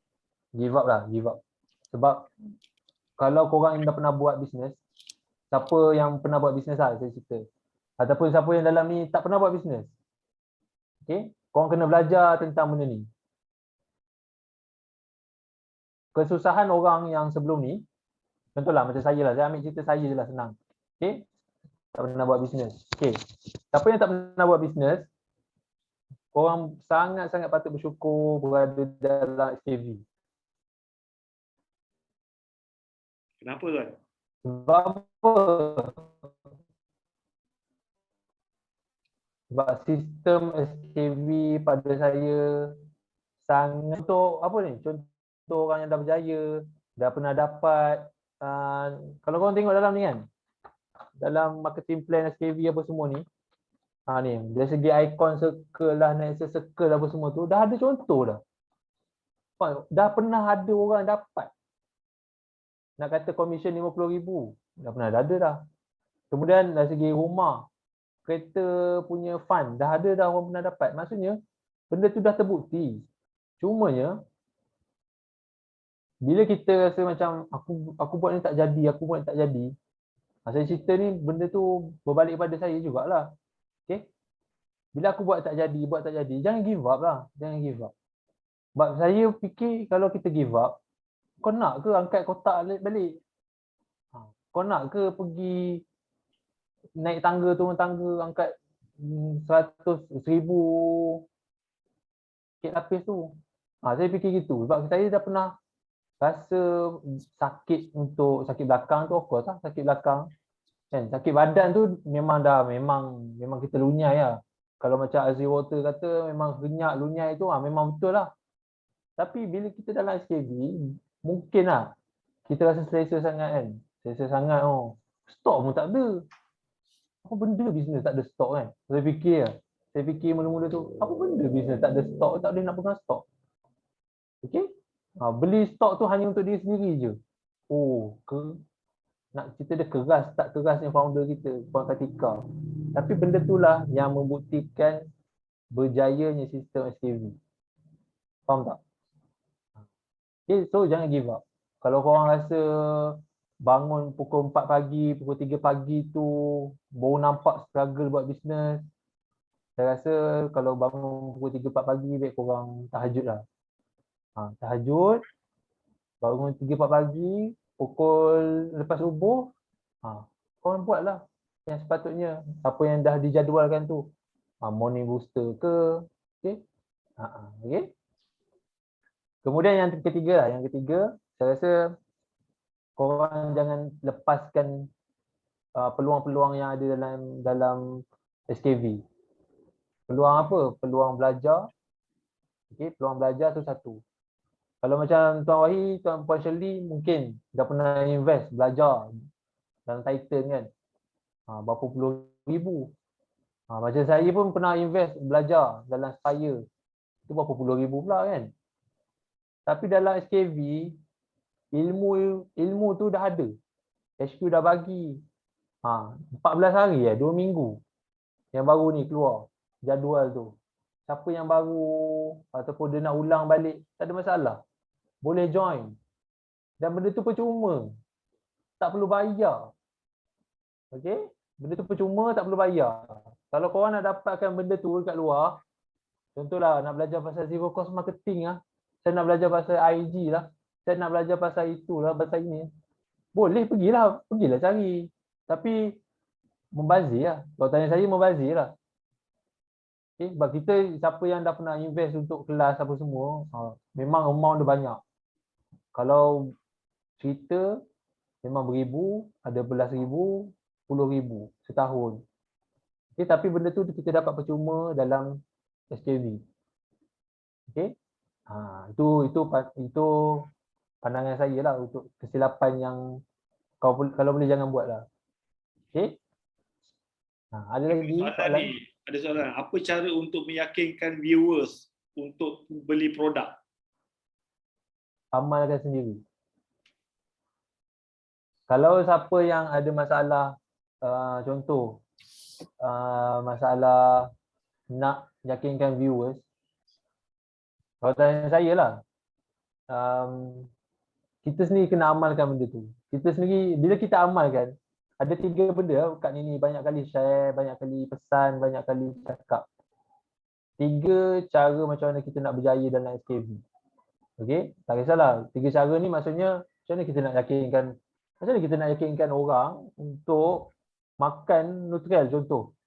Give up lah, give up. Sebab kalau korang yang dah pernah buat bisnes, siapa yang pernah buat bisnes lah saya cerita. Ataupun siapa yang dalam ni tak pernah buat bisnes. Okay? Korang kena belajar tentang benda ni. Kesusahan orang yang sebelum ni, contohlah macam saya lah, saya ambil cerita saya je lah, senang. Okay? Tak pernah buat bisnes. Okay. Siapa yang tak pernah buat bisnes, korang sangat-sangat patut bersyukur berada dalam SKV. Kenapa tuan? Sebab apa? Sebab sistem SKV pada saya sangat, contoh apa ni? Contoh orang yang dah berjaya, dah pernah dapat, kalau korang tengok dalam ni kan, dalam marketing plan SKV apa semua ni, ni dari segi ikon circle lah, next circle apa semua tu, dah ada contoh dah. Dah pernah ada orang dapat. Nak kata komisen 50,000, dah pernah ada dah. Kemudian dari segi rumah, kereta punya fund, dah ada dah orang pernah dapat. Maksudnya, benda tu dah terbukti. Cumanya, bila kita rasa macam, aku buat ni tak jadi, aku buat ni tak jadi, saya cerita ni, benda tu berbalik pada saya jugalah. Okay? Bila aku buat tak jadi, jangan give up lah. Jangan give up. Sebab saya fikir kalau kita give up, kau nak ke angkat kotak balik? Kau nak ke pergi naik tangga, turun tangga, angkat 100, 1000 kek lapis tu? Saya fikir gitu. Sebab saya dah pernah rasa sakit untuk sakit belakang tu, of course lah, sakit belakang. Kan, sakit badan tu memang kita lunyai lah. Kalau macam Azri Water kata memang renyak, lunyai tu memang betul lah. Tapi bila kita dalam SKV, mungkin lah kita rasa selesa sangat kan. Selesa sangat, stok pun tak ada. Apa benda bisnes tak ada stok kan? Saya fikir mula-mula tu, apa benda bisnes tak ada stok, tak boleh nak pegang stok. Okay? Beli stok tu hanya untuk diri sendiri je. Nak cerita dia keras, tak kerasnya founder kita, Puan Katika. Tapi benda itulah yang membuktikan berjayanya sistem SKV. Faham tak? Okay, so jangan give up. Kalau korang rasa bangun pukul 4 pagi, pukul 3 pagi tu baru nampak struggle buat bisnes, saya rasa kalau bangun pukul 3-4 pagi, baik korang tahajud lah. Tahajud, bangun 3-4 pagi, pukul lepas subuh, korang buatlah yang sepatutnya, apa yang dah dijadualkan tu. Morning booster ke, okay? Okay? Kemudian yang ketiga lah, saya rasa korang jangan lepaskan peluang-peluang yang ada dalam SKV. Peluang apa? Peluang belajar. Okay, peluang belajar tu satu. Kalau macam Tuan Wahi, Puan Shirley mungkin dah pernah invest, belajar dalam Titan kan. Berapa puluh ribu. Macam saya pun pernah invest, belajar dalam Spire. Itu berapa puluh ribu pula kan. Tapi dalam SKV, ilmu tu dah ada. HQ dah bagi 14 hari 2 minggu yang baru ni keluar jadual tu. Siapa yang baru ataupun dia nak ulang balik, tak ada masalah. Boleh join. Dan benda tu percuma. Tak perlu bayar. Okey? Benda tu percuma, tak perlu bayar. Kalau korang nak dapatkan benda tu kat luar, contohlah nak belajar pasal zero cost marketing saya nak belajar pasal IG lah, saya nak belajar pasal itulah, pasal ini. Boleh, pergilah cari. Tapi membazir lah. Kalau tanya saya, membazir lah. Okay? Sebab kita, siapa yang dah pernah invest untuk kelas apa semua, memang amount dia banyak. Kalau cerita, memang beribu, ada belas ribu, 10,000 setahun. Tapi benda tu kita dapat percuma dalam SKV. Okey. Itu pandangan saya lah untuk kesilapan yang kalau boleh jangan buat lah. Okey. Ada lagi soalan? Ada soalan. Apa cara untuk meyakinkan viewers untuk beli produk? Amalkan sendiri. Kalau siapa yang ada masalah, contoh masalah nak yakinkan viewers, kalau tanya saya lah, kita sendiri kena amalkan benda tu. Kita sendiri, bila kita amalkan, ada 3 benda kat ni banyak kali share, banyak kali pesan, banyak kali cakap. 3 cara macam mana kita nak berjaya dalam SKV. Okey, tak kisahlah. 3 cara ni maksudnya macam mana kita nak yakinkan orang untuk makan Nutrial contoh.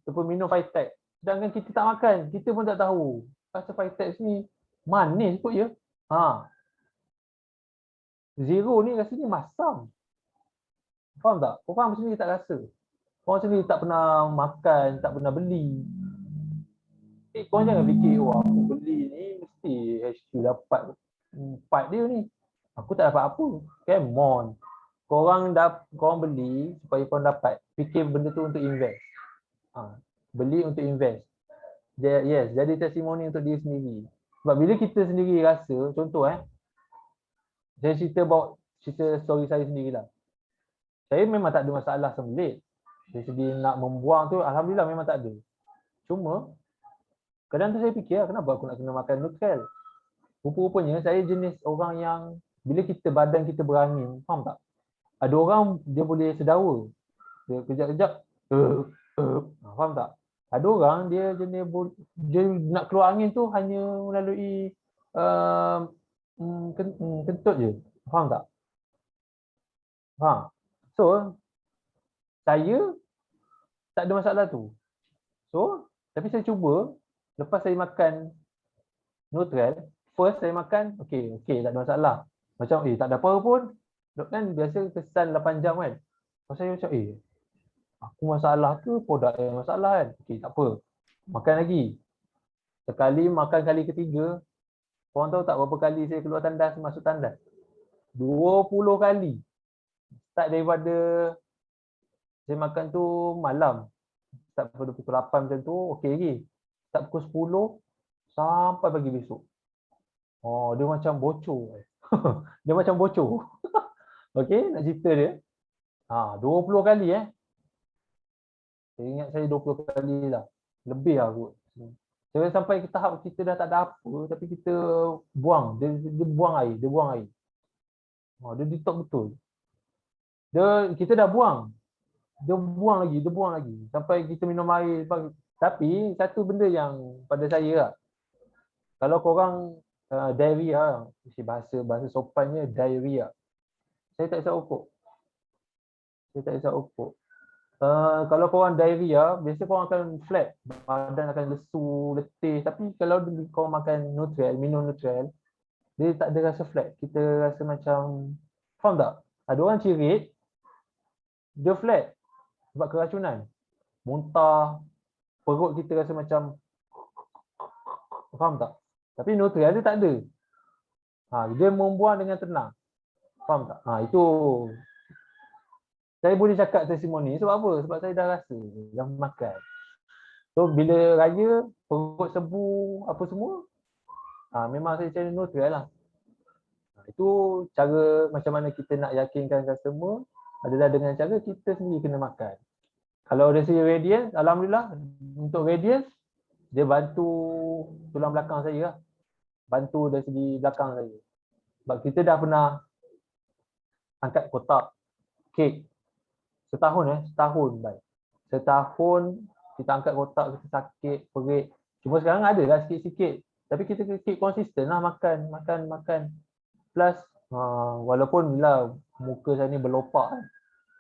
Ataupun minum Vitex. Sedangkan kita tak makan, kita pun tak tahu. Rasa Vitex ni manis kot ya. Zero ni rasanya masam. Faham tak? Orang sendiri tak rasa. Orang sendiri tak pernah makan, tak pernah beli. Korang jangan fikir, aku beli ni mesti HQ dapat 4 dia ni. Aku tak dapat apa. Come on. Korang beli supaya korang dapat. Fikir benda tu untuk invest. Beli untuk invest. Yes, jadi testimoni untuk diri sendiri. Sebab bila kita sendiri rasa, contoh saya cerita story saya sendirilah. Saya memang tak ada masalah sembelit. Dari segi nak membuang tu, alhamdulillah memang tak ada. Cuma, kadang tu saya fikir, kenapa aku nak kena makan Nutrial? Rupa-rupanya saya jenis orang yang, bila badan kita berangin, faham tak? Ada orang, dia boleh sedawa. Dia kejap-kejap, faham tak? Ada orang, dia jenis, dia nak keluar angin tu hanya melalui kentut je. Faham tak? So, saya tak ada masalah tu. So, tapi saya cuba, lepas saya makan Nutrial, first saya makan, okey, tak ada masalah. Macam, tak ada apa pun. Kan biasa kesan 8 jam kan. Lepas saya macam, aku masalah ke produk yang masalah kan? Okey, tak apa. Makan lagi. Sekali makan kali ketiga, korang tahu tak berapa kali saya keluar tandas, masuk tandas? 20 kali. Start daripada saya makan tu malam. Start pada pukul 8 macam tu, okey lagi. Start pukul 10 sampai pagi besok. Dia macam bocor. Dia macam bocor. Okey, nak cerita dia. 20 kali Saya ingat saya 20 kali lah. Lebih lah kot. Saya sampai ke tahap kita dah tak ada apa, tapi kita buang. Dia buang air. Dia detox betul. Kita dah buang. Dia buang lagi. Sampai kita minum air. Tapi satu benda yang pada saya lah. Kalau korang diarrhea, bahasa sopannya diarrhea. Saya tak isap okok. Kalau korang diarrhea, biasa korang akan flat. Badan akan lesu, letih. Tapi kalau korang makan Nutrial, minum Nutrial, dia tak ada rasa flat. Kita rasa macam, faham tak? Ada orang cirit, dia flat. Sebab keracunan. Muntah, perut kita rasa macam, faham tak? Tapi Nutrial dia tak ada. Dia membuang dengan tenang. Faham tak? Itu saya boleh cakap testimoni sebab apa? Sebab saya dah rasa dah makan. So bila raya, perut sebu apa semua, memang saya cari Nutrial lah. Itu cara macam mana kita nak yakinkan customer adalah dengan cara kita sendiri kena makan. Kalau dari segi Radiance, alhamdulillah untuk Radiance dia bantu tulang belakang saya lah. Bantu dari segi belakang saya. Sebab kita dah pernah angkat kotak kek setahun baik. Setahun kita angkat kotak, kita sakit, perit. Cuma sekarang ada lah sikit-sikit. Tapi kita konsisten lah makan. Plus, walaupun bila muka saya ni berlopak,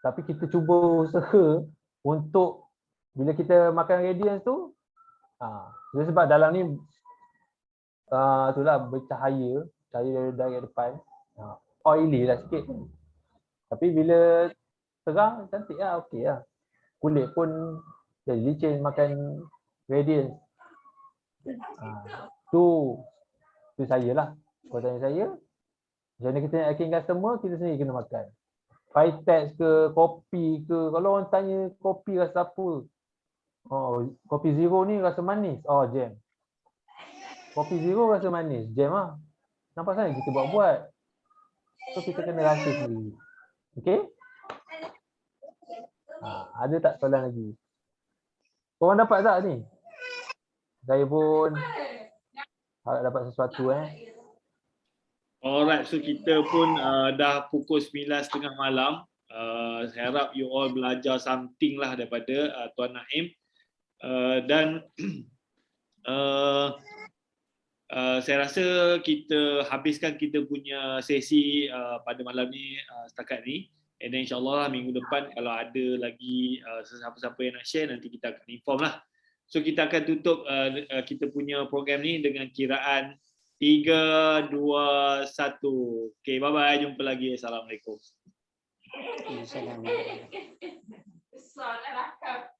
tapi kita cuba usaha untuk bila kita makan Radiance tu, sebab dalam ni itulah bercahaya, cahaya dari depan, oily lah sikit. Tapi bila terang, cantik lah, okey lah. Kulit pun jadi licin makan radiance. Tu saya lah. Kalau tanya saya, macam mana kita nak yakin customer, kita sendiri kena makan. Vitex ke, kopi ke, kalau orang tanya kopi rasa apa? Oh, kopi zero ni rasa manis. Oh, jam. Kopi zero rasa manis, jam lah. Nampak sangat kita buat-buat. So kita kena rasa sendiri. Okey? Ada tak soalan lagi? Korang dapat tak ni? Saya pun harap dapat sesuatu Alright, so kita pun dah pukul 9.30 malam. Saya harap you all belajar something lah daripada Tuan Naim. Dan saya rasa kita habiskan kita punya sesi pada malam ni setakat ni. And then insyaAllah minggu depan kalau ada lagi sesiapa-siapa yang nak share, nanti kita akan inform lah. So kita akan tutup kita punya program ni dengan kiraan 3, 2, 1. Okay, bye-bye. Jumpa lagi. Assalamualaikum. Assalamualaikum.